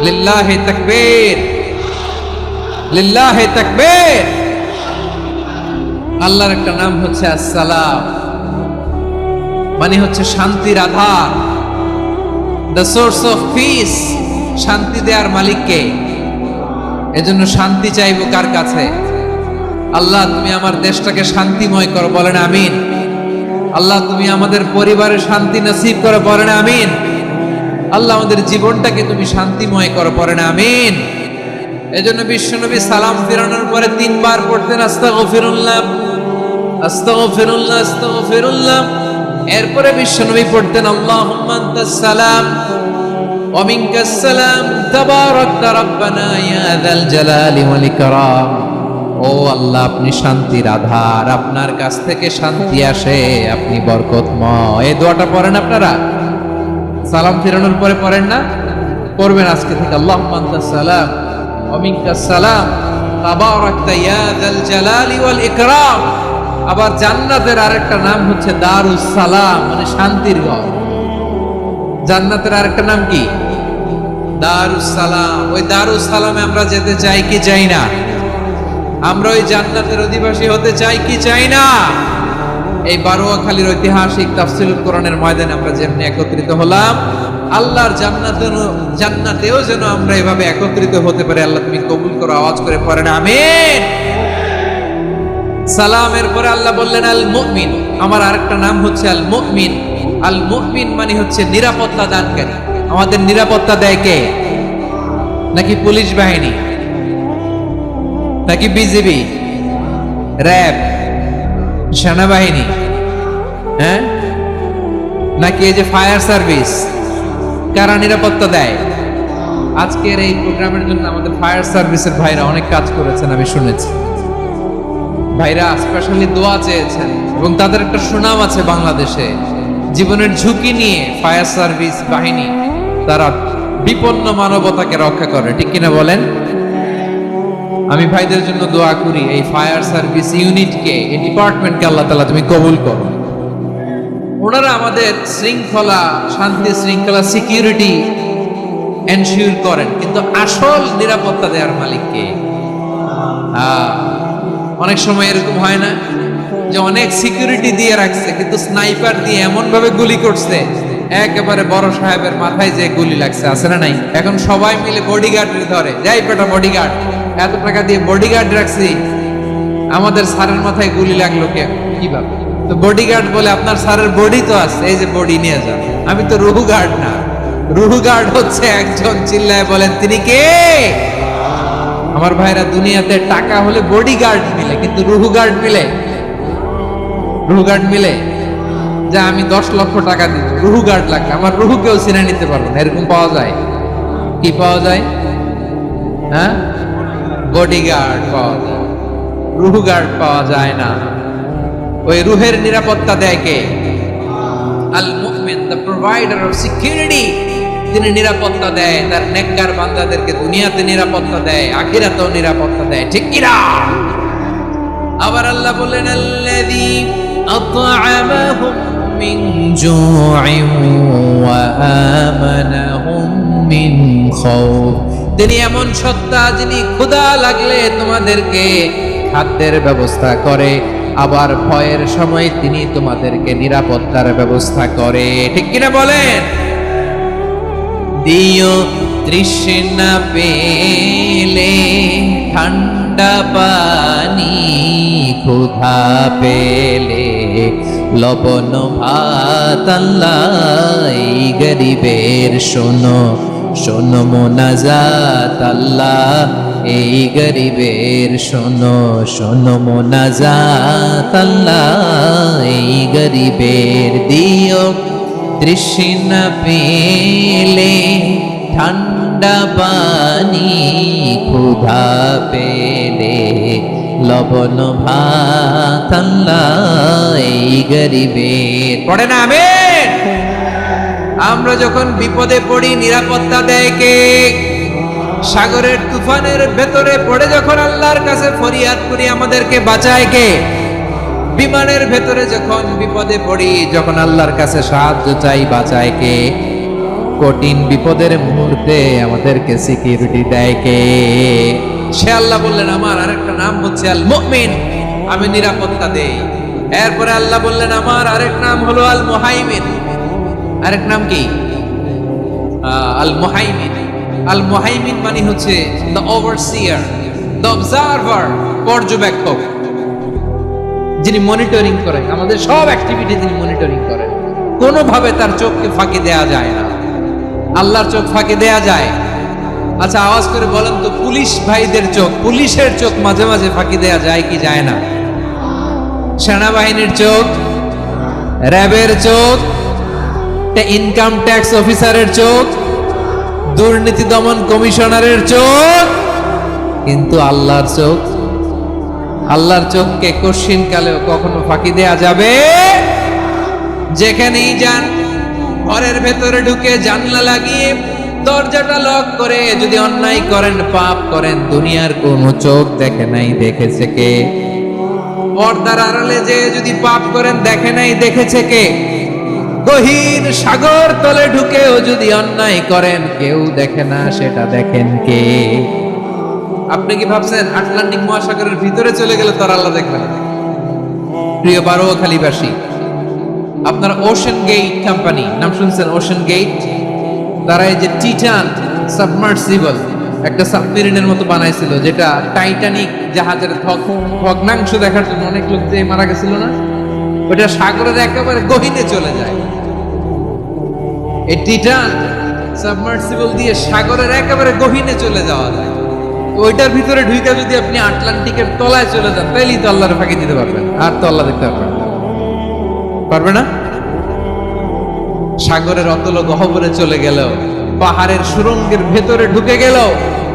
লিল্লাহে তাকবীর, লিল্লাহে তাকবীর। আল্লাহর একটা নাম হচ্ছে আসসালাম, মানে হচ্ছে শান্তির আধার, দ্য সোর্স অফ পিস। শান্তি দেওয়ার মালিককে। এজন্য শান্তি চাইবো কার কাছে? আল্লাহ তুমি আমার দেশটাকে শান্তিময় করো, বলেন আমিন। আল্লাহ তুমি আমাদের পরিবারে শান্তি নসিব করো, বলেন আমিন। আল্লাহ আমাদের জীবনটাকে তুমি শান্তিময় করো, বলেন আমিন। এজন্য বিশ্বনবী সালাম ফিরানোর পরে 3 বার পড়তেন আস্তাগফিরুল্লাহ, আস্তাগফিরুল্লাহ, আস্তাগফিরুল্লাহ। এরপরে বিশ্বনবী পড়তেন আল্লাহুম্মা আনতাস সালাম ওয়া মিনকাস সালাম তাবারাকতা রাব্বানা ইয়া যাল জালালি ওয়াল ইকরাম। ও আল্লাহ, আপনি শান্তির আধার, আপনার কাছ থেকে শান্তি আসে, আপনি বরকতময়। এই দোয়াটা পড়েন আপনারা? সালাম ফিরানোর পরে পড়েন না? পড়বেন আজকে থেকে। আল্লাহুম্মা আনতাস সালাম ওয়া মিনকাস সালাম তাবারাকতা ইয়া যাল জালালি ওয়াল ইকরাম। আবার জান্নাতের আরেকটা নাম হচ্ছে দারুস সালাম, মানে শান্তির ঘর। জান্নাতের আরেকটা নাম কি? দারুস সালাম। ওই দারুস সালামে আমরা যেতে চাই কি চাই না? আমরা ওই জান্নাতের অধিবাসী হতে চাই কি চাই না? এই বারোয়াখালীর ঐতিহাসিক তাফসীরুল কোরআনের ময়দানে আমরা যেমনি একত্রিত হলাম, আল্লাহর জান্নাতেও যেন আমরা এভাবে একত্রিত হতে পারি। আল্লাহ তুমি কবুল করো। আওয়াজ করে পড়েন আমিন। সালামের পরে আল্লাহ বললেন আল মুমিন। আমার আরেকটা নাম হচ্ছে আল মুমিন। আল মুমিন মানে হচ্ছে নিরাপত্তা দানকারী। আমাদের নিরাপত্তা দেয় কে? নাকি পুলিশ বাহিনী, নাকি বিজিবি, র্যাব, সেনাবাহিনী, হ্যাঁ, নাকি এই যে ফায়ার সার্ভিস? কারা নিরাপত্তা দেয়? আজকের এই প্রোগ্রামের জন্য আমাদের ফায়ার সার্ভিসের ভাইরা অনেক কাজ করেছেন, আমি শুনেছি। ভাইরা স্পেশালি দোয়া চেয়েছেন এবং তাদের একটা সুনাম আছে বাংলাদেশে। জীবনের ঝুঁকি নিয়ে ফায়ার সার্ভিস বাহিনী তারা বিপন্ন মানবতাকে রক্ষা করে, ঠিক কিনা বলেন? আমি ভাইদের জন্য দোয়া করি, এই ফায়ার সার্ভিস ইউনিটকে, এই ডিপার্টমেন্টকে আল্লাহ তাআলা তুমি কবুল করো। ওনারা আমাদের শৃঙ্খলা, শান্তি শৃঙ্খলা, সিকিউরিটি এনশিওর করেন, কিন্তু আসল নিরাপত্তা দেওয়ার মালিক কে? অনেক সময় এরকম হয় না যে অনেক সিকিউরিটি দিয়ে রাখছে, কিন্তু স্নাইপার দিয়ে এমন ভাবে গুলি করছে একেবারে বড় সাহেবের মাথায় যে গুলি লাগছে, আছে না নাই? এখন সবাই মিলে বডিগার্ডের ধরে, যাই পেটা বডিগার্ড, এত টাকা দিয়ে বডিগার্ড রাখছি, আমাদের স্যারের মাথায় গুলি লাগলো কে, কিভাবে? তো বডিগার্ড বলে আপনার স্যারের বডি তো আছে, এই যে বডি নিয়ে যান। আমি তো রুহু গার্ড না, রুহু গার্ড হচ্ছে একজন, চিল্লায় বলেন তিনি কে? আমার ভাইরা, দুনিয়াতে টাকা হলে বডিগার্ড মিলে, কিন্তু রুহু গার্ড মিলে? রুহু গার্ড মিলে? যে আমি 10 লক্ষ টাকা দিব, রুহু গার্ড লাগবে, আমার রুহু কেউ চিনে নিতে পারবো না, এরকম পাওয়া যায়? কি পাওয়া যায়? হ্যাঁ, বডিগার্ড পাওয়া যায়, রুহু গার্ড পাওয়া যায় না। ওই রুহের নিরাপত্তা দেয় কে? আল মুমিন, দ্য প্রোভাইডার অফ সিকিউরিটি। তিনি নিরাপত্তা দেয় তার নেককার বান্দাদেরকে, দুনিয়াতে নিরাপত্তা দেয়, আখিরাতেও নিরাপত্তা দেয়, ঠিক কি না? আবার আল্লাহ বললেন, আল্লাযী আত'আমাহুম মিন জু'ইন ওয়া আমানাহুম মিন খাউফ। তিনি এমন সত্তা যিনি ক্ষুধা লাগলে তোমাদেরকে খাদ্যের ব্যবস্থা করে, আবার ভয়ের সময় তিনি তোমাদেরকে নিরাপত্তার ব্যবস্থা করে, ঠিক কিনা বলেন? দিও তৃষ্ণা পেলে ঠান্ডা পানি, ক্ষুধা পেলে লবণ ভাত, আল্লাহ এই গরিবের শোনো শোনো মোনাজাত, আল্লাহ এই গরিবের শোনো শোনো মোনাজাত, আল্লাহ এই গরিবের। দিও তৃষ্ণা পেলে ঠান্ডা পানি, ক্ষুধা পেলে লবণ ভাত, আল্লাহ এই গরিবের। পড়ে না আমিন? আমরা যখন বিপদে পড়ি নিরাপত্তা দেয় কে? সাগরের তুফানের ভেতরে পড়ে যখন আল্লাহর কাছে ফরিয়াদ করি আমাদেরকে বাঁচায় কে? বিমানের ভেতরে যখন বিপদে পড়ি, যখন আল্লাহর কাছে সাহায্য চাই, বাঁচায় কে? কঠিন বিপদের মুহূর্তে আমাদেরকে সিকিউরিটি দেয় কে? সে আল্লাহ বললেন, আমার আরেকটা নাম হচ্ছে আল মুমিন, আমি নিরাপত্তা দেই। এরপরে আল্লাহ বললেন, আমার আরেক নাম হলো আল মুহাইমিন। আরেক নাম কি? আল মুহাইমিন। আল মুহাইমিন মানে হচ্ছে দ্য ওভারসিয়ার, দ্য অবজারভার, পর্যবেক্ষক, যিনি মনিটরিং করেন আমাদের সব অ্যাক্টিভিটি, যিনি মনিটরিং করেন। কোনোভাবে তার চোখকে ফাঁকি দেয়া যায় না। আল্লাহর চোখ ফাঁকি দেয়া যায়? আচ্ছা আওয়াজ করে বলেন তো, পুলিশ ভাইদের চোখ, পুলিশের চোখ মাঝে মাঝে ফাঁকি দেয়া যায় কি যায় না? সেনাবাহিনীর চোখ, র্যাবের চোখ, ইনকাম ট্যাক্স অফিসারের চোখ, দুর্নীতি দমন কমিশনারের চোখ, কিন্তু আল্লাহর চোখ, আল্লাহর চোখকে কশিন কালেও কখনো ফাঁকি দেয়া যাবে? যেখানেই যান, ঘরের ভেতরে ঢুকে জানলা লাগিয়ে দরজাটা লক করে যদি অন্যায় করেন, পাপ করেন, দুনিয়ার কোনো চোখ দেখে নাই, দেখেছে কে? পর্দার আড়ালে যে যদি পাপ করেন, দেখে নাই, দেখেছে কে? গহীন সাগর তলে ঢুকেও যদি অন্যায় করেন, কেউ দেখে না, সেটা দেখেন কে? আপনি কি ভাবছেন আটলান্টিক মহাসাগরের ভিতরে চলে গেলে তার আল্লাহ দেখবেন? প্রিয় বারোয়াখালীবাসী, আপনারা ওশেন গেট কোম্পানি নাম শুনছেন? ওশেন গেট, তারা এই যে টাইটান সাবমার্সিবল একটা সাবমেরিনের মতো বানাইছিল, যেটা টাইটানিক জাহাজের ভগ্নাংশ দেখার জন্য অনেক লোক যে মারা গেছিল না, ওটা সাগরের একেবারে গহীনে চলে যায়। এই টাইটান সাবমার্সিবল দিয়ে সাগরের একেবারে গহীনে চলে যাওয়া যায়। ওইটার ভিতরে ঢুকে যদি আপনি আটলান্টিকের তলায় চলে যান, তাইলেই তো আল্লাহর ফাঁকি দিতে পারবেন, আর তো আল্লাহ দেখতে পারবেন পারবে না? সাগরের অতল গহ্বরে চলে গেলেও, পাহাড়ের সুরঙ্গের ভেতরে ঢুকে গেলেও,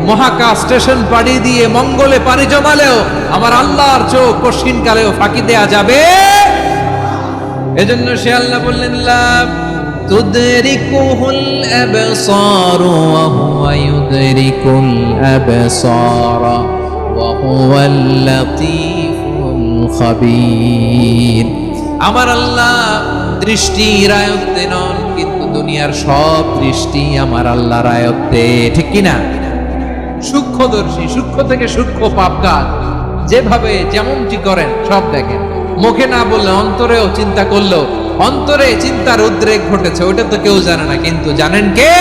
মহাকাশ স্টেশন পাড়ি দিয়ে মঙ্গলে পাড়ি জমালেও আমার আল্লাহর চোখ কশিন কালেও ফাঁকি দেয়া যাবে? এজন্য সে আল্লাহ বললেন, লা তুদরিকুহুল আবসার ওয়া হুয়া ইউদরিকুল আবসার। ওয়া হুয়াল লাতীফুল খাবীর। আমার আল্লাহ দৃষ্টির আয়ত্তে নন, কিন্তু দুনিয়ার সব দৃষ্টি আমার আল্লাহর আয়ত্তে, ঠিক কিনা? সূক্ষ্মদর্শী, সূক্ষ্ম থেকে সূক্ষ্ম পাপ কাজ যেভাবে যেমনটি করেন সব দেখেন। মুখে না বললে অন্তরেও চিন্তা করলেও অন্তরে চিন্তার উদ্রেক ঘটেছে, ওটা তো কেউ জানে না, কিন্তু জানেন কে?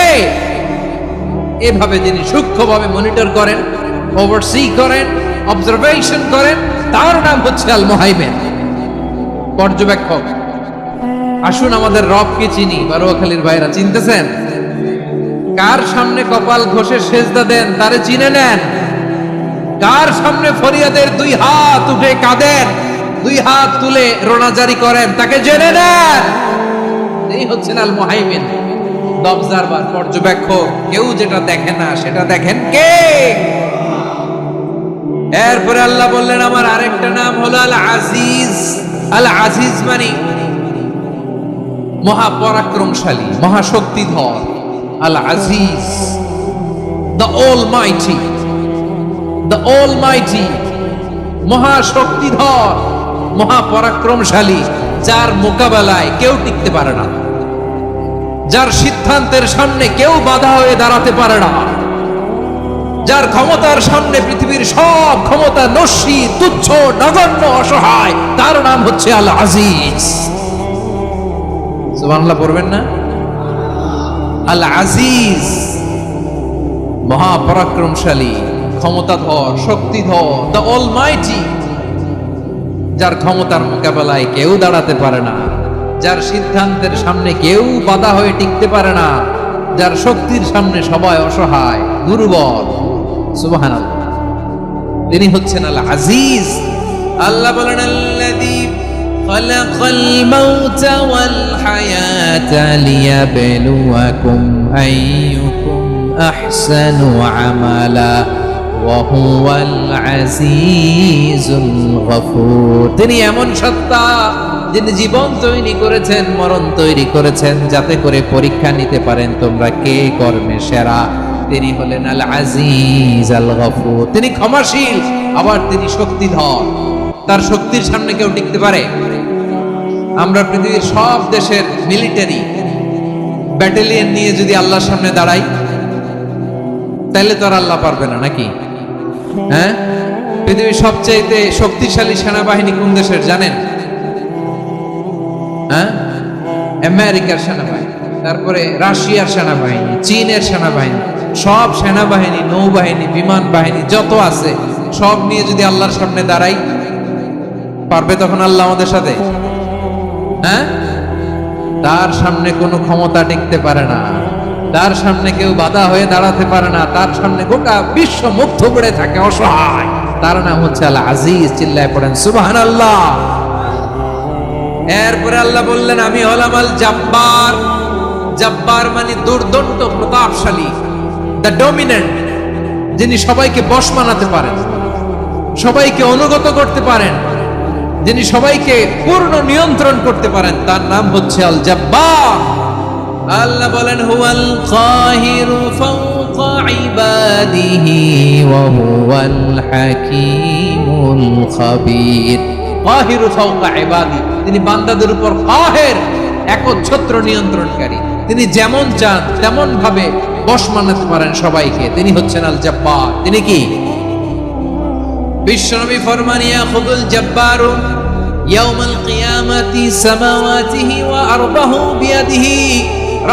এভাবে যিনি সূক্ষ্মভাবে মনিটর করেন, ওভারসি করেন, অবজারভেশন করেন, তার নাম হচ্ছে আল মুহাইমিন, পর্যবেক্ষক। আসুন আমাদের রবকে চিনি। বারোয়াখালীর ভাইরা চিনতেছেন? কার সামনে কপাল ঘষে সেজদা দেন তারে চিনে নেন। কার সামনে ফরিয়াদের দুই হাত উঠে কাঁদেন, দুই হাত তুলে রোনাজারি করেন, তাকে জেনে নেন। এই হচ্ছেন আল মুহাইমিন, অবজারভার, পর্যবেক্ষক। কেউ যেটা দেখে না সেটা দেখেন কে? এরপরে আল্লাহ বললেন আমার আরেকটা নাম হলো আল আজিজ। আল আজিজ মানে মহাপরাক্রমশালী, মহাশক্তিধর। আল আজিজ, দ্য অলমাইটি, দ্য অলমাইটি, মহাশক্তিধর, মহাপরাক্রমশালী, যার মোকাবেলায় কেউ টিকতে পারে না, যার সিদ্ধান্তের সামনে কেউ বাধা হয়ে দাঁড়াতে পারে না, যার ক্ষমতার সামনে পৃথিবীর সব ক্ষমতা নস্যি, তুচ্ছ, নগণ্য, অসহায়, তার নাম হচ্ছে আল আজিজ। সুবহানাল্লাহ পড়বেন না? আল আজিজ, মহাপরাক্রমশালী, ক্ষমতাধর, শক্তিধর, দ্য অলমাইটি, যার ক্ষমতার মোকাবেলায় কেউ দাঁড়াতে পারে না, যার সিদ্ধান্তের সামনে কেউ বাধা হয়ে টিকতে পারে না, যার শক্তির সামনে সবাই অসহায়, দুর্বল। সুবহানাল্লাহ, তিনি হচ্ছেন আল আজিজ। আল্লাহ বলেন আল্লাযী খালাকাল মাউতা ওয়াল হায়াতা লিয়াবলুয়াকুম আইয়ুকুম আহসানু আমালা ওয়া হুয়াল আজিজুল গফুর। তিনি এমন সত্তা যিনি জীবন তৈরি করেছেন, মরণ তৈরি করেছেন, যাতে করে পরীক্ষা নিতে পারেন তোমরা কে কর্মে সেরা। তিনি হলেন আল আজিজ আল গফুর। তিনি ক্ষমাশীল, আবার তিনি শক্তিধর। তার শক্তির সামনে কেউ টিকতে পারে? আমরা পৃথিবীর সব দেশের মিলিটারি ব্যাটালিয়ন নিয়ে যদি আল্লাহর সামনে দাঁড়াই, তাহলে তো আর আল্লাহ পারবে না, নাকি? হ্যাঁ, পৃথিবীর সবচেয়ে শক্তিশালী সেনাবাহিনী কোন দেশের জানেন? হ্যাঁ, আমেরিকার সেনাবাহিনী, তারপরে রাশিয়ার সেনাবাহিনী, চীনের সেনাবাহিনী, সব সেনাবাহিনী, নৌবাহিনী, বিমান বাহিনী যত আছে সব নিয়ে যদি আল্লাহর সামনে দাঁড়াই, পারবে তখন আল্লাহ আমাদের সাথে? হ্যাঁ, তার সামনে কোনো ক্ষমতা টিকতে পারে না, তার সামনে কেউ বাধা হয়ে দাঁড়াতে পারে না, তার সামনে গোটা বিশ্ব মুগ্ধ করে থাকে, অসহায়। তার নাম হচ্ছে আল আজিজ। চিল্লায় পড়েন সুবহানাল্লাহ। এরপরে আল্লাহ বললেন আমি হলাম আল জাব্বার। জাব্বার মানে দুর্দণ্ড, প্রতাপশালী, দ্য ডমিনেন্ট, যিনি সবাইকে বশ মানাতে পারেন, সবাইকে অনুগত করতে পারেন, যিনি সবাইকে পূর্ণ নিয়ন্ত্রণ করতে পারেন, তার নাম হচ্ছে আল জাব্বার। আল্লাহ বলেন হুয়াল কাহিরু ফাওকা ইবাদিহি ওয়া হুয়াল হাকীমুল খাবীর। কাহিরু ফাওকা ইবাদি, তিনি বান্দাদের উপর কাহের, একচ্ছত্র নিয়ন্ত্রণকারী। তিনি যেমন চান তেমন ভাবে বশ মানাতে পারেন সবাইকে। তিনি হচ্ছেন আল জাব্বার। তিনি কি? বিশ্বনবী ফরমান ইয়াখুদুল জাব্বারু ইয়াউমাল কিয়ামাতি সামাওয়াতিহি ওয়া আরদাহু বিয়াদিহি।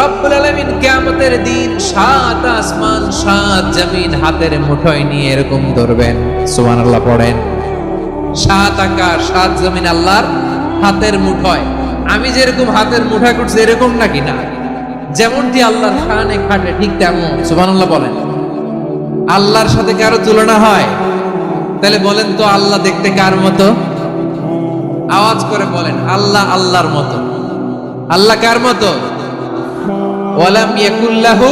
রব্বুল আলামিন কিয়ামতের দিন সাত আসমান সাত জমিন হাতের মুঠোয় নিয়ে এরকম ধরবেন। সুবহানাল্লাহ পড়েন। সাত আকাশ সাত জমিন আল্লাহর হাতের মুঠোয়। আমি যেরকম হাতের মুঠোয় করছি এরকম নাকি? না, যেমনটি আল্লাহর শানে খাটে ঠিক তেমন। সুবহানাল্লাহ বলেন। আল্লাহর সাথে কারো তুলনা হয়? তাহলে বলেন তো আল্লাহ দেখতে কার মতো? আওয়াজ করে বলেন আল্লাহ আল্লাহর মতো। আল্লাহ কার মতো? ওয়ালাম ইয়াকুল্লাহু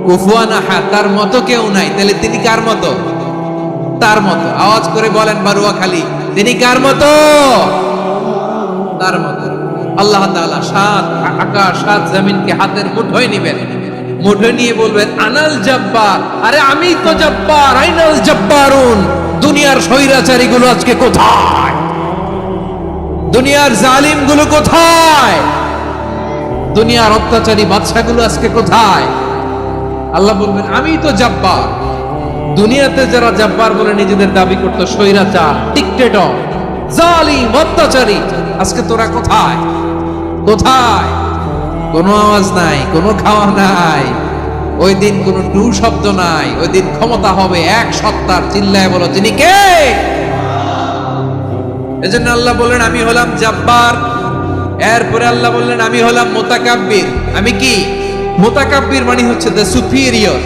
কুফুয়ান আহাদ, তার মতো কেউ নাই। তাহলে তিনি কার মতো? তার মতো। আওয়াজ করে বলেন বারুয়াখালী, তিনি কার মতো? তার মতো। আল্লাহ তাআলা সাত আকাশ সাত জমিনকে হাতের মুঠোয় নেবেন, মুঠে নিয়ে বলবেন আনাল জাব্বার, আরে আমি তো জাব্বার, আইনাল জাব্বারুন। দুনিয়ার স্বৈরাচারী গুলো আজকে কোথায়? দুনিয়ার জালিম গুলো কোথায়? দুনিয়ার অত্যাচারী বাদশাগুলো আজকে কোথায়? আল্লাহ বলবেন আমি তো জাব্বার। দুনিয়াতে যারা জাব্বার বলে নিজেদের দাবি করত, স্বৈরাচার, ডিক্টেটর, জালিম, অত্যাচারী, আজকে তোরা কোথায়? কোথায়? কোনো আওয়াজ নাই, কোনো খাওয়া নাই, ওই দিন কোনো টু শব্দ নাই। ওই দিন ক্ষমতা হবে এক সত্তার। চিল্লায় বলো তিনি কে? এজন্য আল্লাহ বললেন আমি হলাম জাব্বার। এরপরে আল্লাহ বললেন আমি হলাম মুতাকাব্বির। আমি কি? মুতাকাব্বির মানে হচ্ছে দ্য সুপিরিয়র।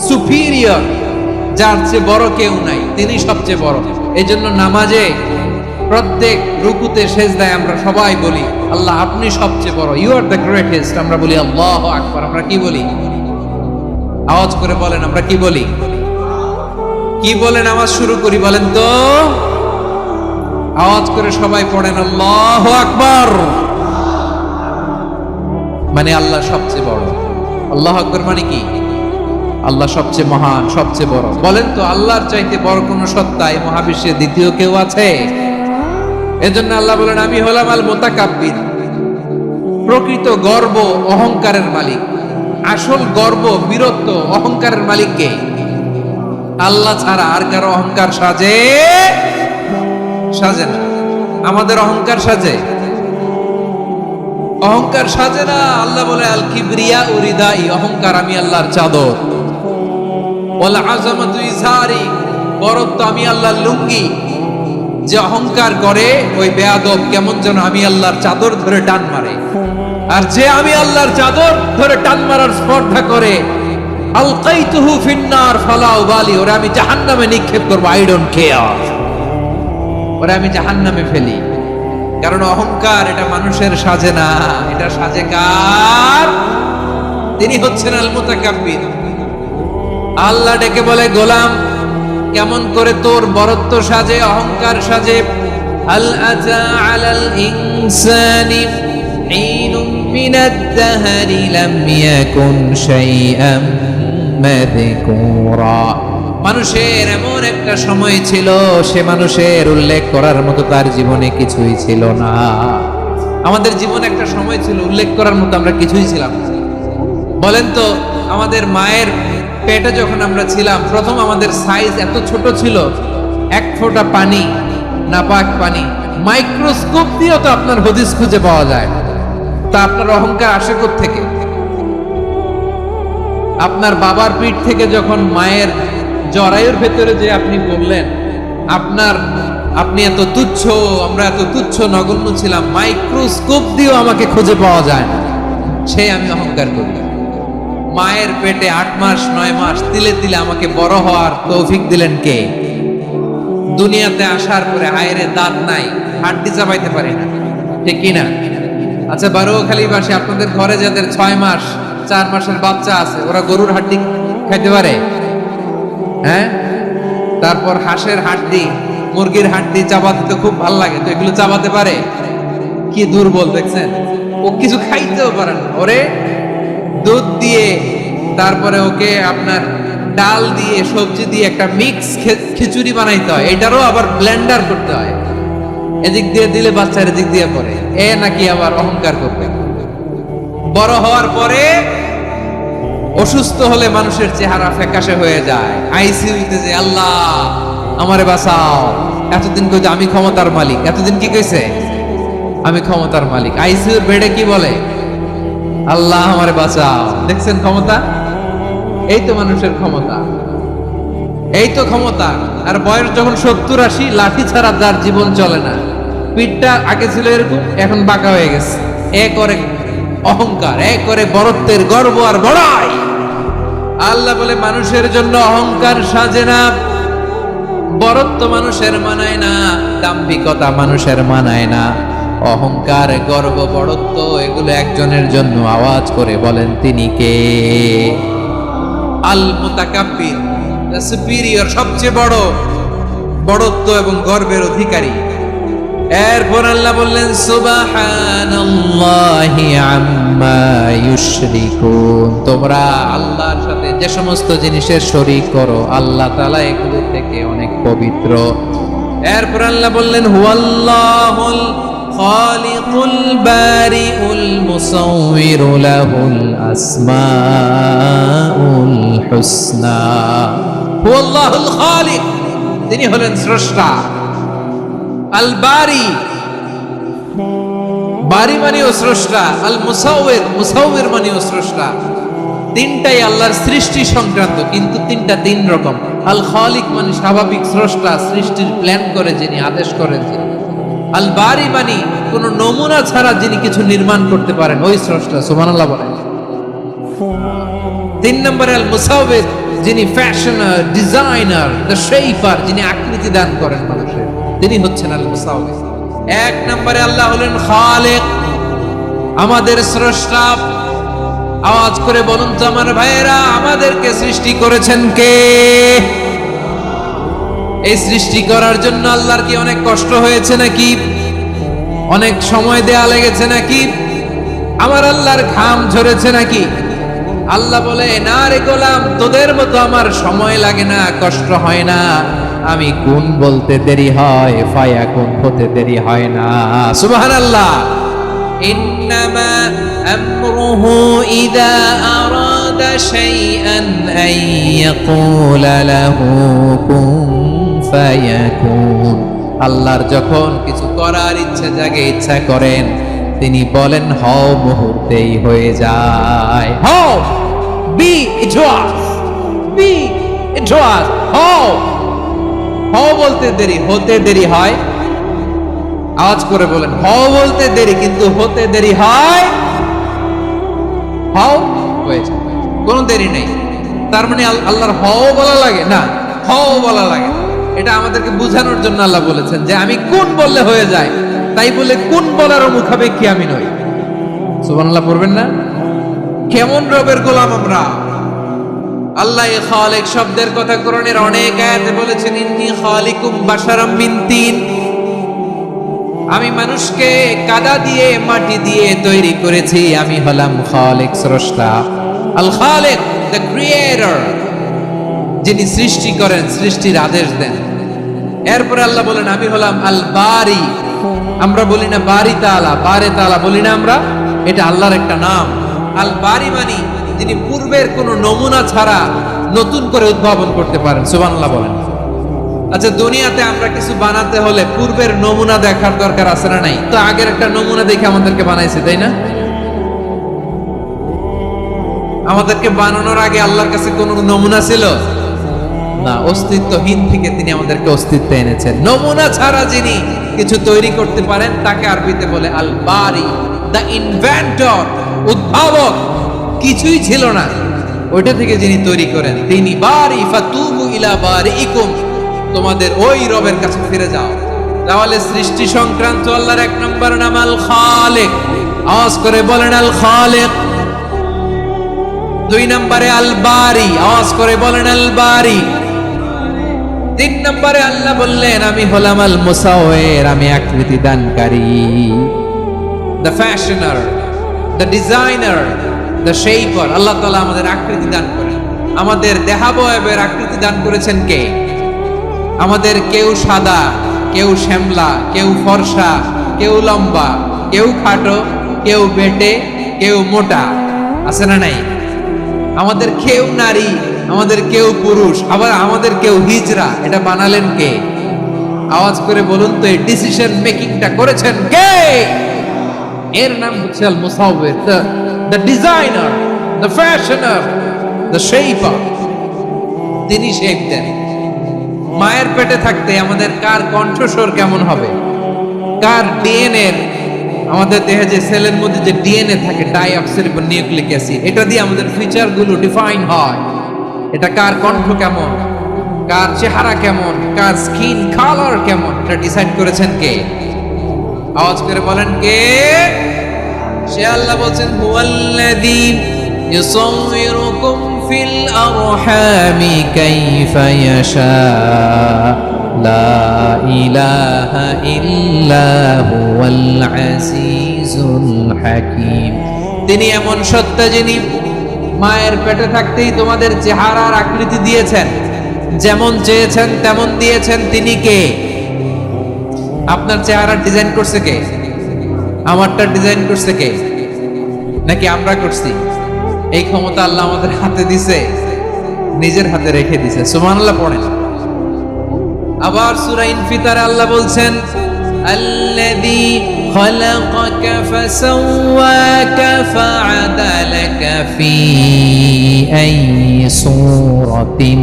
সুপিরিয়র, যার চেয়ে বড় কেউ নাই, তিনি সবচেয়ে বড়। এজন্য নামাজে প্রত্যেক রুকুতে সেজদায় আমরা সবাই বলি আল্লাহ আপনি সবচেয়ে বড়, ইউ আর দ্য গ্রেটেস্ট। আমরা বলি আল্লাহু আকবার। আমরা কি বলি? আওয়াজ করে বলেন, আমরা কি বলি? কি বলে নামাজ শুরু করি বলেন তো? আওয়াজ করে সবাই পড়েন আল্লাহু আকবার। মানে আল্লাহ সবচেয়ে বড়। আল্লাহু আকবার মানে কি? আল্লাহ সবচেয়ে মহান, সবচেয়ে বড়। বলেন তো আল্লাহর চাইতে বড় কোন সত্তা এই মহাবিশ্বে দ্বিতীয় কেউ আছে? এজন্য আল্লাহ বলেন আমি হলাম আল মুতাকাব্বির। প্রকৃত গর্ব অহংকারের মালিক। আসল গর্ব, বীরত্ব, অহংকারের মালিক কে? আল্লাহ ছাড়া আর কারো অহংকার সাজে? সাজে না। আমাদের অহংকার সাজে? অহংকার সাজে না। আল্লাহ বলে আল কিবরিয়া উরিদাই, অহংকার আমি আল্লাহর চাদর। ওয়াল আযামাতু ইজারি, বরত্ব আমি আল্লাহর লুঙ্গি। যে অহংকার করে ওই বেয়াদব কেমন যেন আমি আল্লাহর চাদর ধরে টান মারে। আর যে আমি আল্লাহর চাদর ধরে টান মারার স্পর্ধা করে আলকাইতুহু ফিন্নার ফালা উবালি, ওরে আমি জাহান্নামে নিক্ষেপ করব। আই ডোন্ট কেয়ার, ওরে আমি জাহান্নামে ফেলি। কারণ অহংকার এটা মানুষের সাজে না, এটা সাজে কার? তিনি হচ্ছেন আল মুতাকাব্বির। আল্লাহ ডেকে বলে গোলাম কেমন করে তোর বরত্ব সাজে, অহংকার সাজে? হাল আতা আলাল ইনসানি হিনুম মিনাদ দাহরি লাম ইয়াকুন শাইআম মাযকুরা। মানুষের এমন একটা সময় ছিল, সে মানুষের উল্লেখ করার মতো তার জীবনে কিছুই ছিল না। আমাদের জীবনে একটা সময় ছিল উল্লেখ করার মতো আমরা কিছুই ছিলাম না। বলেন তো আমাদের মায়ের পেটে যখন আমরা ছিলাম, প্রথম আমাদের সাইজ এত ছোট ছিল, এক ফোঁটা পানি, নাপাক পানি, মাইক্রোস্কোপ দিয়েও তো আপনার হদিস খুঁজে পাওয়া যায়। তা আপনার অহংকার আসে কোত্থেকে? আপনার বাবার পিঠ থেকে যখন মায়ের জরায়ুর ভেতরে যে আপনি বললেন আপনি এত তুচ্ছ, আমরা এত তুচ্ছ নগণ্য ছিলাম, মাইক্রোস্কোপ দিয়েও আমাকে খুঁজে পাওয়া যায় না, সে আমি অহংকার করি। মায়ের পেটে 8 মাস 9 মাস তিলে তিলে আমাকে বড় হওয়ার তৌফিক দিলেন কে? দুনিয়াতে আসার পরে হায়রে দাঁত নাই, হাড্ডি চাবাইতে পারি না, ঠিক কিনা? আচ্ছা বারোখালীবাসী আপনাদের ঘরে যাদের 6 মাস 4 মাসের বাচ্চা আছে, ওরা গরুর হাড্ডি খাইতে পারে? হ্যাঁ। তারপর হাঁসের হাড্ডি, মুরগির হাড্ডি চাবাতে তো খুব ভালো লাগে, তো এগুলো চাবাতে পারে? কি দুর্বল দেখছেন, ও কিছু খাইতেও পারে না। ওরে দুধ দিয়ে, তারপরে ওকে আপনার ডাল দিয়ে, সবজি দিয়ে একটা মিক্স খিচুড়ি বানাইতে হয়, এটারও আবার ব্লেন্ডার করতে হয়। এদিক দিয়ে দিলে বাচ্চার এদিক দিয়ে পড়ে, এ নাকি আবার অহংকার করবে। বড় হওয়ার পরে অসুস্থ হলে মানুষের চেহারা ফ্যাকাশে হয়ে যায়, আইসিইউতে যে আল্লাহ আমারে বাঁচাও। এতদিন কইতে আমি ক্ষমতার মালিক, এতদিন কি কইছে? আমি ক্ষমতার মালিক। আইসিইউর বেডে কি বলে? আল্লাহ আমারে বাঁচাও। দেখছেন ক্ষমতা? এই তো মানুষের ক্ষমতা, এই তো ক্ষমতা। আর বয়স যখন 70-80, লাঠি ছাড়া তার জীবন চলে না। পিঠটা আগে ছিল এরকম, এখন বাঁকা হয়ে গেছে। এ করে অহংকার, এ করে বড়ত্বের গর্ব আর বড়াই। আল্লাহ বলে মানুষের জন্য অহংকার সাজে না, বড়ত্ব মানুষের মানায় না, দাম্ভিকতা মানুষের মানায় না। অহংকার, গর্ব, বড়ত্ব এগুলো একজনের জন্য। আওয়াজ করে বলেন তিনি কে? আল মুতাকাব্বির, দ্য সুপিরিয়র, সবচেয়ে বড়, বড়ত্ব এবং গর্বের অধিকারী। এরপর আল্লাহ বললেন সুবহানাল্লাহি আম্মা তুশরিকুন, তোমরা আল্লাহর সাথে যে সমস্ত জিনিসের শরীক করো আল্লাহ তাআলা এগুলো থেকে অনেক পবিত্র। এরপর আল্লাহ বললেন হুয়াল্লাহুল খালিকুল বারিউল মুসাউবিরু লাহুল আসমাউল হুসনা। হুয়াল্লাহুল খালিক, তিনি হলেন স্রষ্টা। আল বারি, বারি মানেও স্রষ্টা। আল মুসাউবির, মুসাউবির মানেও স্রষ্টা। তিনটাই আল্লাহর সৃষ্টি সংক্রান্ত, কিন্তু তিনটা তিন রকম। আল খালিক মানে স্বাভাবিক স্রষ্টা, সৃষ্টির প্ল্যান করে যিনি, আদেশ করেন যিনি। আল বারি মানে কোন নমুনা ছাড়া যিনি কিছু নির্মাণ করতে পারেন, ওই স্রষ্টা। সুবহানাল্লাহ বলেন। তিন নম্বরে আল মুসাউবির, যিনি ফ্যাশনার, ডিজাইনার, দ্য শেপার, যিনি আকৃতি দান করেন মানুষের, তিনি হচ্ছেন আল মুসাউবির। এক নম্বরে আল্লাহ হলেন খালিক, আমাদের স্রষ্টা। আওয়াজ করে বলুন তো আমার ভাইয়েরা, আমাদেরকে সৃষ্টি করেছেন কে? এই সৃষ্টি করার জন্য আল্লাহর কি অনেক কষ্ট হয়েছে নাকি? অনেক সময় দেয়া লেগেছে নাকি? আমার আল্লাহর ঘাম ঝরেছে নাকি? আল্লাহ বলে, না রে গোলাম, তোদের মতো আমার সময় লাগে না, কষ্ট হয় না। আমি কোন বলতে দেরি হয়, ফায়াকুন হতে দেরি হয় না। সুবহানাল্লাহ। ইন্নামা আমরুহু ইযা আরাদা শাইআন আন ইয়াকুলা লাহু কুন ফায়াকুন। আল্লাহর যখন কিছু করার ইচ্ছা জাগে, ইচ্ছা করেন, তিনি বলেন হও, মুহূর্তেই হয়ে যায়। হও, বি ইট ওয়াজ, বি ইট ওয়াজ। হও, হও বলতে দেরি, হতে দেরি হয়। আওয়াজ করে বলেন, হও বলতে দেরি, কিন্তু হতে দেরি হয়। হও হয়ে যায়, কোনো দেরি নেই। তার মানে আল্লাহর হও বলা লাগে না, হও বলা লাগে। এটা আমাদেরকে বোঝানোর জন্য আল্লাহ বলেছেন যে আমি কোন বললে হয়ে যায়, তাই বলে কোন বলার মুখাপেক্ষী আমি নই। সুবহানাল্লাহ পড়বেন না? কেমন রবের গোলাম আমরা! আল্লাহ খালিক শব্দের কথা কোরআনের অনেক আয়াতে বলেছেন, ইন্নী খালিকুম বাশারাম মিন তিন। আমি মানুষকে কাদা দিয়ে, মাটি দিয়ে তৈরি করেছি। আমি হলাম খালিক, স্রষ্টা। আল খালিক, দ্য ক্রিয়েটর, যিনি সৃষ্টি করেন, সৃষ্টির আদেশ দেন। এরপরে আল্লাহ বলেন আমি হলাম আল বারি। আমরা বলি না বারি তাআলা, বারে তাআলা বলি না আমরা, এটা আল্লাহর একটা নাম। আল বারি মানে যিনি পূর্বের কোনো নমুনা ছাড়া নতুন করে উদ্ভাবন করতে পারেন। সুবহানাল্লাহ বলেন। আচ্ছা, দুনিয়াতে আমরা কিছু বানাতে হলে পূর্বের নমুনা দেখার দরকার আছে না নাই? তো আগের একটা নমুনা দেখে আমাদেরকে বানাইছে, তাই না? আমাদেরকে বানানোর আগে আল্লাহর কাছে কোনো নমুনা ছিল না, অস্তিত্বহীন থেকে তিনি আমাদেরকে অস্তিত্বে এনেছেন। নমুনা ছাড়া যিনি কিছু তৈরি করতে পারেন তাকে আরবিতে বলে আল বারি, দ্য ইনভেন্টর, উদ্ভাবক। কিছুই ছিল না, ওইটা থেকে যিনি তৈরি করেন তিনি বারি। ফাতুবু ইলা বারিইকুম, তোমাদের ওই রবের কাছে ফিরে যাও। তাহলে সৃষ্টি সংক্রান্ত আল্লাহর এক নম্বর নাম আল খালিক। আওয়াজ করে বলেন আল খালিক। দুই নম্বরে আল বারি। আওয়াজ করে বলেন আল বারি। তিন নম্বরে আল্লাহ বললেন আমি হলাম আল মুসাওয়ির, আমি আকৃতি দানকারী। The fashioner, the designer, the shaper. আল্লাহ তাআলা আমাদের আকৃতি দান করেন। আমাদের দেহাবয়বের আকৃতি দান করেছেন কে? আমাদের কেউ সাদা, কেউ শ্যামলা, কেউ ফর্সা, কেউ লম্বা, কেউ খাটো, কেউ বেটে, কেউ মোটা, আছে না নাই? আমাদের কেউ নারী, আমাদের কেউ পুরুষ, আবার আমাদের কেউ হিজড়া। এটা বানালেন কে? আওয়াজ করে বলুন তো, এই ডিসিশন মেকিংটা করেছেন কে? এর নাম হচ্ছে আল মুসাওয়ির, the designer, the fashioner, the shaper. তিনি শেপ দেন। মায়ের পেটে থাকতে আমাদের কার কণ্ঠস্বর কেমন হবে, কার ডিএনএ, আমাদের দেহে যে সেলের মধ্যে যে ডিএনএ থাকে, ডাইঅক্সিরাইবো নিউক্লিক অ্যাসিড, এটা দিয়ে আমাদের ফিচার গুলো ডিফাইন হয়। এটা কার কণ্ঠ কেমন, কার চেহারা কেমন, কার স্কিন কালার কেমন, এটা ডিসাইড করেছেন কে? আওয়াজ করে বলেন কে? সে আল্লাহ বলছেন হুয়াল্লাযী ইউসাউয়িরুকুম ফিল আরহামি কাইফা ইয়াশা লা ইলাহা ইল্লা হুয়াল আজিজুল হাকীম। তিনি এমন সত্তা যিনি মায়ের পেটে থাকতেই তোমাদের চেহারার আকৃতি দিয়েছেন, যেমন চেয়েছেন তেমন দিয়েছেন। তিনি কে? আপনার চেহারা ডিজাইন করছে কে? আমারটা ডিজাইন করছে কে? নাকি আমরা করছি? এই ক্ষমতা আল্লাহ আমাদের হাতে দিছে, নিজের হাতে রেখে দিছে। সুবহানাল্লাহ পড়েন। আবার সূরা ইনফিতারে আল্লাহ বলছেন, আল্লাযী খালাকাকা ফাসাওয়াকা ফাআদালাকা ফি আইয়ি সূরাতিন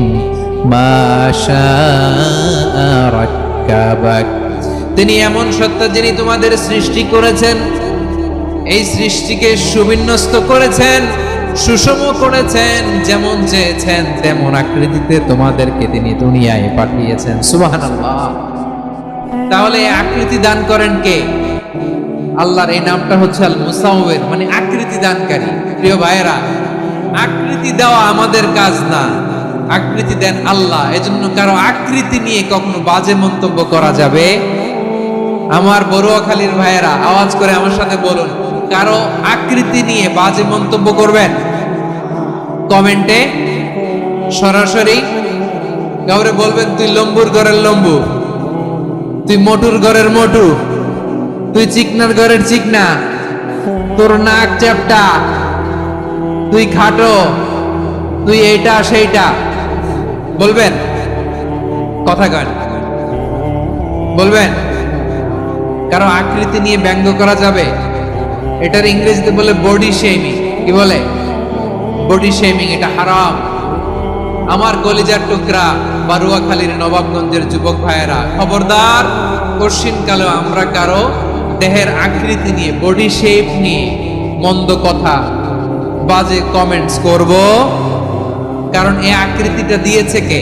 মা শাআ রাক্কাবাক। তিনি এমন সত্তা যিনি তোমাদের সৃষ্টি করেছেন, এই সৃষ্টিকে সুবিন্যস্ত করেছেন, সুষম করেছেন, যেমন চেয়েছেন তেমন আকৃতিতে তোমাদেরকে তিনি দুনিয়ায় পাঠিয়েছেন। সুবহানাল্লাহ। তাহলে আকৃতি দান করেন কে? আল্লাহর এই নামটা হচ্ছে আল মুসাওয়ির, মানে আকৃতি দানকারী। প্রিয় ভাইয়েরা, আকৃতি দেওয়া আমাদের কাজ না, আকৃতি দেন আল্লাহ। এজন্য কারো আকৃতি নিয়ে কখনো বাজে মন্তব্য করা যাবে। আমার বড়ুয়াখালীর ভাইয়েরা আওয়াজ করে আমার সাথে বলুন, কারো আকৃতি নিয়ে বাজে মন্তব্য করবেন? কমেন্টে সরাসরি কাউরে বলবেন, তুই লম্বুর ঘরের লম্বু, তুই মোটুর ঘরের মোটু, তুই চিকনার ঘরের চিকনা, তোর নাক চ্যাপটা, তুই খাটো, তুই এইটা সেইটা বলবেন? কথা কন, বলবেন? কারো আকৃতি নিয়ে ব্যঙ্গ করা যাবে? এটার ইংরেজিতে বলে বডি শেমিং। কি বলে? Body shaming. এটা হারাম। আমার কলিজার টুকরা বারুয়াখালীর নবাবগঞ্জের যুবক ভাইয়েরা, খবরদার, কশিনকালেও আমরা কারো দেহের আকৃতি নিয়ে, বডি শেপ নিয়ে মন্দ কথা, বাজে কমেন্টস করব। কারণ এই আকৃতিটা দিয়েছে কে?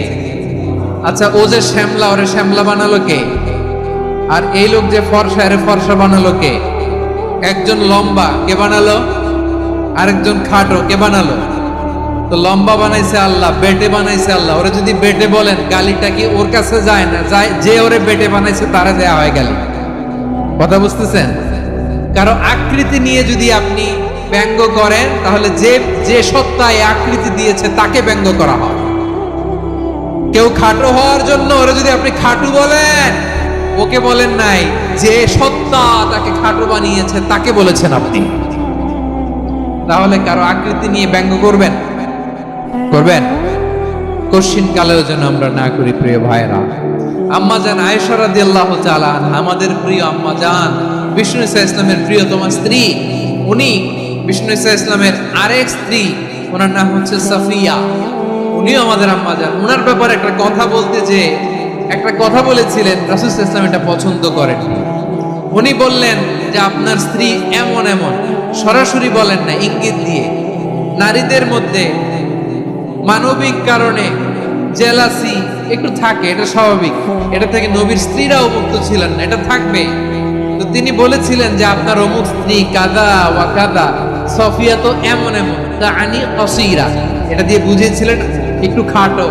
আচ্ছা, ও যে শ্যামলা, ওরে শ্যামলা বানালো কে? আর এই লোক যে ফর্সা, এর ফর্সা বানালো কে? একজন লম্বা, কে বানালো? আরেকজন খাটো, কে বানালো? তো লম্বা বানাইছে আল্লাহ, বেটে বানাইছে আল্লাহ। ওরে যদি বেটে বলেন, গালিটা কি ওর কাছে যায় না? যায়। যে ওরে বেটে বানাইছে তারে দেয়া হয় গালি। কথা বুঝতেছেন? কারো আকৃতি নিয়ে যদি আপনি ব্যঙ্গ করেন, তাহলে যে যে সত্তা এই আকৃতি দিয়েছে তাকে ব্যঙ্গ করা হয়। কেউ খাটো হওয়ার জন্য ওরে যদি আপনি খাটু বলেন, ওকে বলেন নাই, যে সত্তা তাকে খাটো বানিয়েছে তাকে বলেছেন আপনি। তাহলে কারো আকৃতি নিয়ে ব্যঙ্গ করবেন? করবেন? কশিন কালেও যেন আমরা না করি। প্রিয় ভাইরা, আম্মা জান আয়েশা রাদিয়াল্লাহু তাআলা আনহা, আমাদের প্রিয় আম্মা জান, বিষ্ণু ইসা ইসলামের প্রিয়তমা স্ত্রী, উনি বিষ্ণু ইসা ইসলামের আরেক স্ত্রী, ওনার নাম হচ্ছে সাফিয়া। উনিও আমাদের আম্মা জান। ওনার ব্যাপারে একটা কথা বলতে যে একটা কথা বলেছিলেন, রাসূল সাল্লাল্লাহু আলাইহি ওয়াসাল্লাম এটা পছন্দ করেন। উনি বললেন যে আপনার স্ত্রী এমন এমন, সরাসরি বলেন না, ইঙ্গিত দিয়ে। নারীদের মধ্যে মানবিক কারণে জেলাসি একটু থাকে, এটা স্বাভাবিক। এটা থেকে নবীর স্ত্রীরাও মুক্ত ছিলেন না, এটা থাকবে। তো তিনি বলেছিলেন যে আপনার অমুক স্ত্রী কাদা ওয়া কাদা, সফিয়া তো এমন এমন, কানি কসীরা, এটা দিয়ে বুঝিয়েছিলেন একটু খাটো,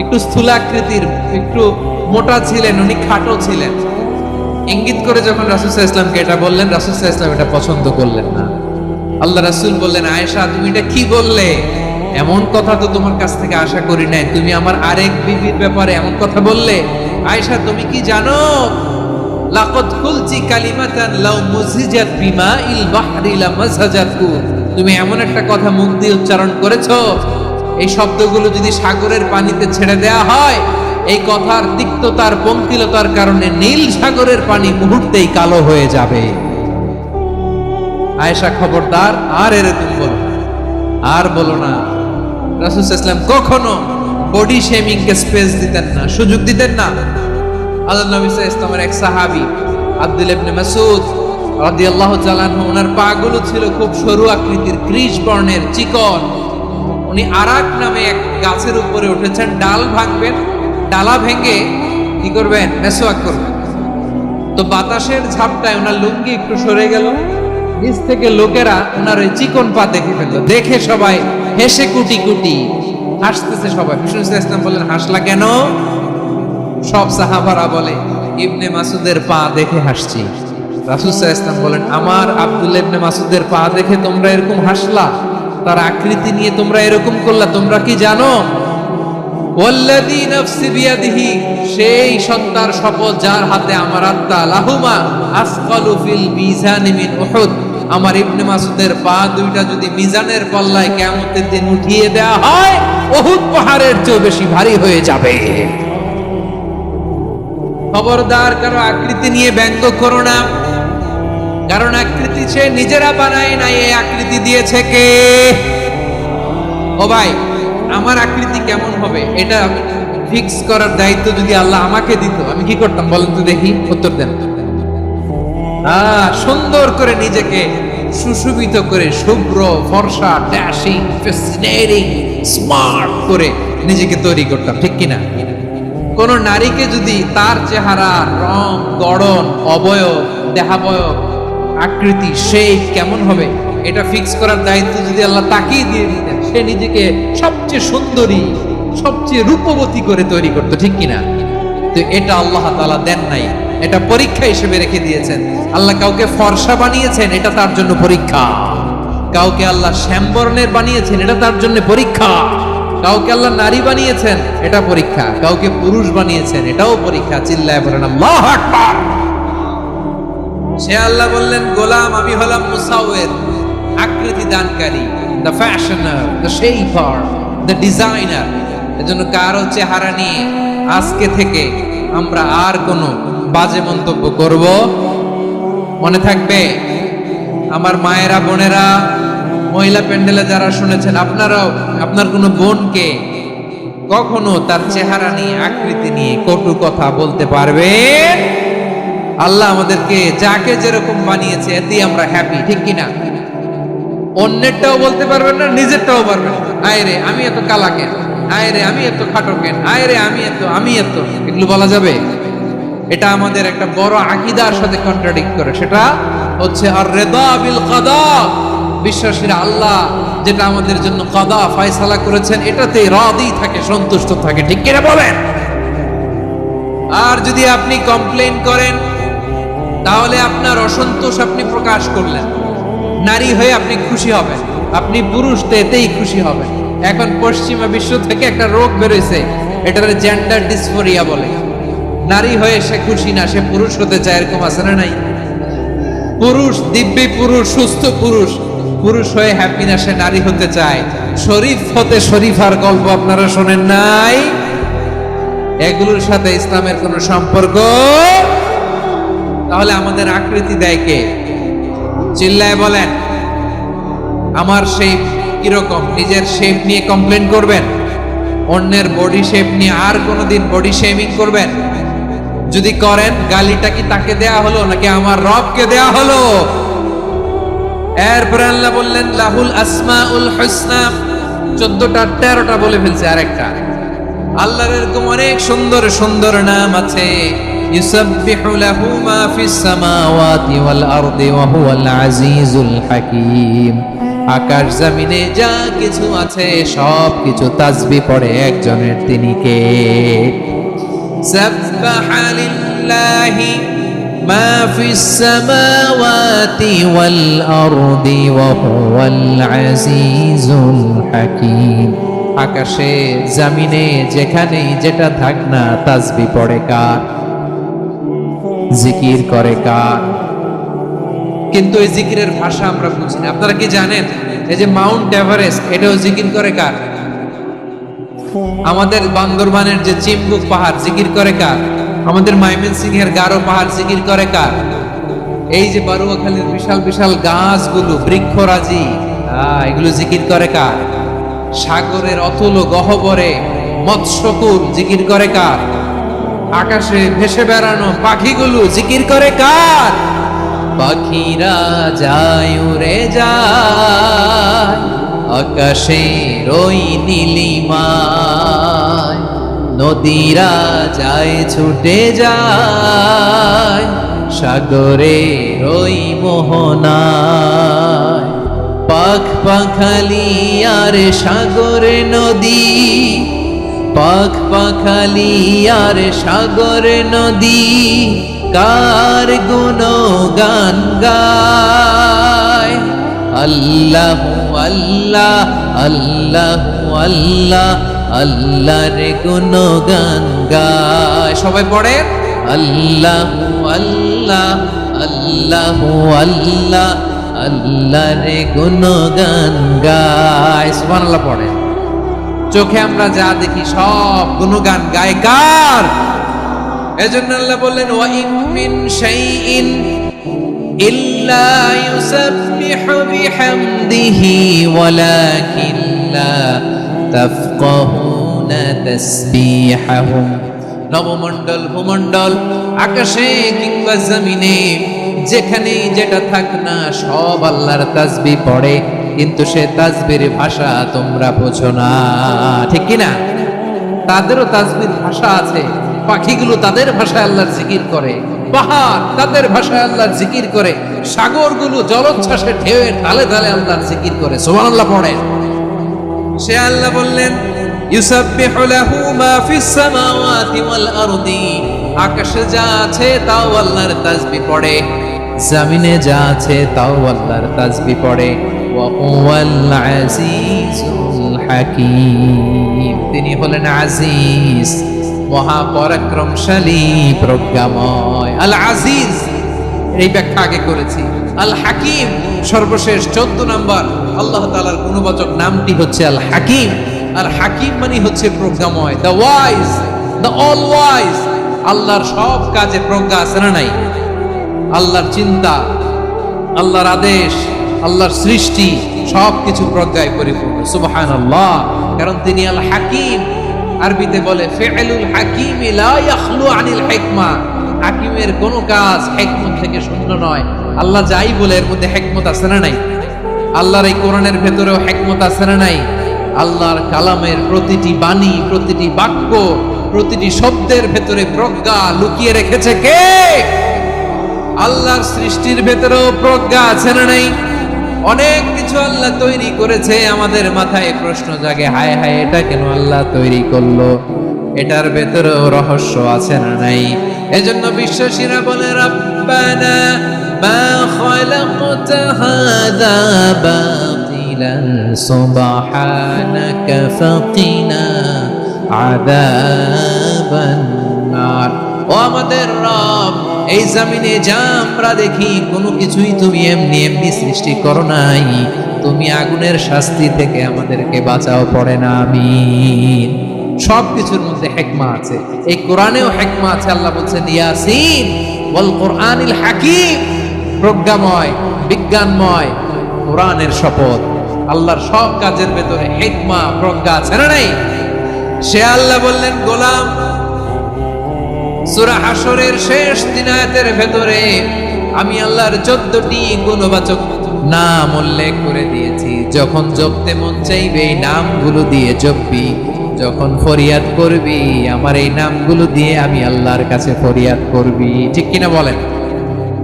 একটু স্থূলাকৃতির, একটু মোটা ছিলেন, উনি খাটো ছিলেন। ইঙ্গিত করে যখন রাসূল সাল্লাল্লাহু আলাইহি ওয়াসাল্লামকে এটা বললেন, রাসূল সাল্লাল্লাহু আলাইহি ওয়াসাল্লাম এটা পছন্দ করলেন না। আল্লাহ রাসূল বললেন, আয়েশা তুমি এটা কি বললে? এমন কথা তো তোমার কাছ থেকে আশা করি নাই। তুমি আমার আরেক বিবির ব্যাপারে এমন কথা বললে। আয়েশা, তুমি কি জানো, লাকাদ কুলতি কালিমাতান লাউ মুযিজাত বিমাইল বাহরি লামাযাজাতু, তুমি এমন একটা কথা মুখ দিয়ে উচ্চারণ করেছো, এই শব্দগুলো যদি সাগরের পানিতে ছেড়ে দেয়া হয়, এই কথার তিক্ততার, পঙ্কিলতার কারণে নীল সাগরের পানি মুহূর্তেই কালো হয়ে যাবে। আয়েশা, খবরদার, আর এরকম বলো, আর বলো না। রাসূল সাল্লাল্লাহু আলাইহি ওয়াসাল্লাম কখনো বডি শেমিং কে স্পেস দিতেন না, সুযোগ দিতেন না। আল্লাহ নবী সাল্লাল্লাহু আলাইহি ওয়াসাল্লামের এক সাহাবী আব্দুল্লাহ ইবনে মাসউদ রাদিয়াল্লাহু তাআলা আনহু, ওনার পাগুলো ছিল খুব সরু আকৃতির, কৃষ বর্ণের, চিকন। উনি আরাক নামে এক গাছের উপরে উঠেছেন, ডাল ভাঙবেন, ডালা ভেঙে কি করবেন? মেসওয়াক করবেন। তো বাতাসের ঝাপটায় ওনার লুঙ্গি একটু সরে গেল, নিচ থেকে লোকেরা ওনার ওই চিকন পা দেখে ফেললো। দেখে সবাই হেসে কুটি কুটি হাসতেছে সবাই। বিষ্ণু ইসলাম বললেন, হাসলা কেন? সব সাহাবারা বলে, ইবনে মাসুদের পা দেখে হাসছি। রাসূল সাল্লাল্লাহু আলাইহি ওয়াসাল্লাম বলেন, আমার আব্দুল্লাহ ইবনে মাসউদের পা দেখে তোমরা এরকম হাসলা, তার আকৃতি নিয়ে তোমরা এরকম করলা, তোমরা কি জানো? ওয়াল্লাযী নাফসি বিয়াদিহি, সেই সত্তার শপথ যার হাতে আমার আত্মা, লাহুমা আসকালু ফিল মিজানি মিন উহুদ, আমার ইবনে মাসউদের পা দুইটা যদি মিজানের পাল্লায় কিয়ামতের দিন উঠিয়ে দেওয়া হয়, উহুদ পাহাড়ের চেয়ে বেশি ভারী হয়ে যাবে। খবরদার কারো আকৃতি নিয়ে ব্যঙ্গ করো না, কারণ আকৃতি সে নিজেরা বানায় নাই, এই আকৃতি দিয়েছে কে? ও ভাই, আমার আকৃতি কেমন হবে এটা ফিক্স করার দায়িত্ব যদি আল্লাহ আমাকে দিত, আমি কি করতাম বলেন তো দেখি, উত্তর দেন। সুন্দর করে নিজেকে সুশোভিত করে, শুভ্র ফর্সা ড্যাশিং ফ্যাসিনেটিং স্মার্ট করে নিজেকে তৈরি করতাম, ঠিক কিনা? কোন নারীকে যদি তার চেহারা, রং, গড়ন, অবয়ব, দেহাবয়ব, আকৃতি, সেই কেমন হবে এটা ফিক্স করার দায়িত্ব যদি আল্লাহ তাকেই দিয়ে দিতেন, সে নিজেকে সবচেয়ে সুন্দরী, সবচেয়ে রূপবতী করে তৈরি করতো, ঠিক কিনা? তো এটা আল্লাহ তাআলা দেন নাই, এটা পরীক্ষা হিসেবে রেখে দিয়েছেন। আল্লাহ কাউকে ফর্সা বানিয়েছেন, এটা তার জন্য পরীক্ষা। কাউকে আল্লাহ শ্যামবর্ণের বানিয়েছেন, এটা তার জন্য পরীক্ষা। কাউকে আল্লাহ নারী বানিয়েছেন, এটা পরীক্ষা। কাউকে পুরুষ বানিয়েছেন, এটাও পরীক্ষা। চিল্লায় বলেন আল্লাহু আকবার। সে আল্লাহ বললেন, গোলাম আমি হলাম মুসাওয়ির, আকৃতি দানকারী, the fashioner, the shaper, the designer. এজন্য কারো চেহারা নিয়ে আজকে থেকে আমরা আর কোনো বাজে মন্তব্য করব মনে থাকবে। আমার মায়েরা, বোনেরা, মহিলা প্যান্ডেলে যারা শুনেছেন, আপনারাও আপনার কোনো বোনকে কখনো তার চেহারা নিয়ে, আকৃতি নিয়ে কটু কথা বলতে পারবেন? আল্লাহ আমাদেরকে যাকে যেরকম বানিয়েছে এতেই আমরা হ্যাপি, ঠিক কিনা? অন্যেরটাও বলতে পারবেন না, নিজেরটাও পারবেন না। আয় রে আমি এত কালা কেন, আয় রে আমি এত খাটো কেন, আয় রে আমি এত, এগুলো বলা যাবে? এটা আমাদের একটা বড় আকীদার সাথে কন্ট্রাডিক্ট করে। সেটা হচ্ছে আর রিদা বিল কাদা, বিশ্বাসীরা আল্লাহ যেটা আমাদের জন্য কাদা ফয়সালা করেছেন এটাতেই রাদি থাকে, সন্তুষ্ট থাকে, ঠিক কিনা বলেন? আর যদি আপনি কমপ্লেইন করেন তাহলে আপনার অসন্তোষ আপনি প্রকাশ করলেন। নারী হয়ে আপনি খুশি হবেন, আপনি পুরুষ তো এতেই খুশি হবেন। এখন পশ্চিমা বিশ্ব থেকে একটা রোগ বেরোইছে, এটারে জেন্ডার ডিসফোরিয়া বলে। নারী হয়ে সে খুশি না, সে পুরুষ হতে চায়, এরকম আছে না নাই? পুরুষ, দিব্যি পুরুষ, সুস্থ পুরুষ, পুরুষ হয়ে হ্যাপি না, সে নারী হতে চায়। শরীফ হতে শরীফার গল্প আপনারা শোনেন নাই? এগুলোর সাথে ইসলামের কোনো সম্পর্ক? তাহলে আমাদের আকৃতি দেয় কে? চিল্লায় বলেন। আমার শেপ কিরকম, নিজের শেপ নিয়ে কমপ্লেন করবেন? অন্যের বডি শেপ নিয়ে আর কোনোদিন বডি শেমিং করবেন? যদি করেন, গালিটা কি তাকে দেয়া হলো নাকি আমার রবকে দেয়া হলো? এরপরে আল্লাহ বললেন লাহুল আসমাউল হুসনা, 14টা 13টা বলে ফেলছে আরেকটা। আল্লাহর এরকম অনেক সুন্দর সুন্দর নাম আছে। ইউসাব্বিহু লাহু মা ফিস সামাওয়াতি ওয়াল আরদি ওয়া হুয়াল আজিজুল হাকীম। আকাশ জমিনে যা কিছু আছে সব কিছু তাসবিহ পড়ে একজনের, তিনি কে? সাব্বাহা লিল্লাহি মা ফিস সামাওয়াতি ওয়াল আরদি ওয়া হুয়াল আজিজুল হাকীম। আকাশে জমিনে যেখানেই যেটা থাক না, তাসবিহ পড়ে কার? জিকির করে কার? কিন্তু এই জিকিরের ভাষা আমরা বুঝি না। আপনারা কি জানেন এই যে মাউন্ট এভারেস্ট, এটাও জিকির করে কার? আমাদের বান্দরবানের যে চিম্বুক পাহাড়, জিকির করে কার? আমাদের ময়মনসিংহের গারো পাহাড়, জিকির করে কার? এই যে বারুয়াখালীর বিশাল বিশাল গাছগুলো, বৃক্ষরাজি, এগুলো জিকির করে কার? সাগরের অতুল গহ্বরে মৎস্যকুল, জিকির করে কার? আকাশে ভেসে বেড়ানো পাখিগুলো, জিকির করে কার? পাখিরা যায় উড়ে যায় আকাশের ওই নীলিমায়, নদীরা যায় ছুটে যায় সাগরের ওই মোহনায়। পাখ পাখালি আর সাগরে নদী, পাখ পাখালি আর সাগরে নদী, কার গুণগান গায়। আল্লাহ আল্লাহ আল্লাহ আল্লাহ আল্লাহর গুণগান গায়। সবাই পড়ে আল্লাহ আল্লাহ আল্লাহ আল্লাহ আল্লাহর গুণগান গায়। সুবহানাল্লাহ পড়ে। চোখে আমরা যা দেখি সব গুণগান গায় কার? এজন্য আল্লাহ বললেন ওয়া ইন মিন শাইইন ইল্লা ইউসাব্বিহু বিহামদিহি ওয়ালাকিন লা তাফকাহুনা তাসবিহাহুম। নবমণ্ডল ভূমণ্ডল আকাশে কিংবা জমিনে যেখানেই যেটা থাক না সব আল্লাহর তাসবিহ পড়ে, কিন্তু সে তাসবির ভাষা তোমরা বোঝো না, ঠিক কি না? তাদেরও তাসবির ভাষা আছে। পাখিগুলো তাদের ভাষায় আল্লাহর জিকির করে, পাহাড় তাদের ভাষায় আল্লাহর জিকির করে, সাগরগুলো জলোচ্ছ্বাসে ঢেউয়ের তালে তালে আল্লাহর জিকির করে। সুবহানাল্লাহ পড়েন। সে আল্লাহ বললেন ইউসাব্বিহু লাহু মা ফিস সামাওয়াতি ওয়াল আরদি। আকাশে যা আছে তাও আল্লাহর তাসবিহ পড়ে, জমিনে যা আছে তাও আল্লাহর তাসবিহ পড়ে। ওয়া হুয়াল আজিজুল হাকীম। তিনি হলেন আজিজ, মহাপরাক্রমশালী, প্রজ্ঞাময়। আল আজিজ এই ব্যাখ্যা আগে করেছি। আল হাকিম সর্বশেষ 14 নম্বর আল্লাহ তাআলার গুণবাচক নামটি হচ্ছে আল হাকিম। আর হাকিম মানে হচ্ছে প্রজ্ঞাময়, the wise, the all wise. আল্লাহর সব কাজে প্রজ্ঞা আছে না নাই? আল্লাহর চিন্তা, আল্লাহর আদেশ, আল্লাহর সৃষ্টি সবকিছু প্রজ্ঞায় পরিপূর্ণ। সুবহানাল্লাহ। কারণ তিনি আল হাকিম। আরবিতে বলে ফি'লুল হাকিম লা ইয়াখলু আনিল হিকমা। হাকিমের কোন কাজ হিকমত থেকে শূন্য নয়। আল্লাহ যাই বলে এর মধ্যে হিকমত আছে না নাই? আল্লাহর এই কোরআনের ভেতরেও হিকমত আছে না নাই? আল্লাহর কালামের প্রতিটি বাণী, প্রতিটি বাক্য, প্রতিটি শব্দের ভেতরে প্রজ্ঞা লুকিয়ে রেখেছে কে? আল্লাহর সৃষ্টির ভেতরেও প্রজ্ঞা আছে না নাই? অনেক কিছু আল্লাহ তৈরি করেছে, আমাদের মাথায় প্রশ্ন জাগে, হায় হায় এটা কেন আল্লাহ তৈরি করলো? এটার ভেতরেও রহস্য আছে না নাই? এজন্য বিশ্বাসীরা বলে রব্বানা মা খালাকতা হাযা বাতিলান সুবহানাকা ফাকিনা আযাবান নার। ও আমাদের রব, এই জমিনে যা আমরা দেখি কোনো কিছুই তুমি এমনি এমনি সৃষ্টি করো নাই। তুমি আগুনের শাস্তি থেকে আমাদেরকে বাঁচাও, পড়ে না আমিন। সবকিছুর মধ্যে হিকমা আছে, এই কোরআনেও হিকমা আছে। আল্লাহ বলছেন ইয়াসিন ওয়াল কোরআনিল হাকিম। প্রজ্ঞাময়, বিজ্ঞানময় কোরআনের শপথ। আল্লাহর সব কাজের ভেতরে হিকমা, প্রজ্ঞা আছে না নাই? সে আল্লাহ বললেন গোলাম, সূরা হাশরের শেষ 3 আয়াতের ভেতরে আমি আল্লাহর 14টি গুণবাচক নাম উল্লেখ করে দিয়েছি। যখন জপতে মন চাইবে এই নামগুলো দিয়ে জপবি। যখন ফরিয়াদ করবি আমার এই নামগুলো দিয়ে আমি আল্লাহর কাছে ফরিয়াদ করবি। ঠিক কিনা বলেন?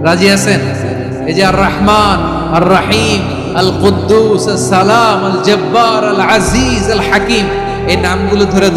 রাজি আছেন? এই যে আর রহমান, আর রহিম, আল কুদ্দুস, আস সালাম, আল জব্বার, আল আজিজ, আল হাকিম, এই নামগুলো ধরে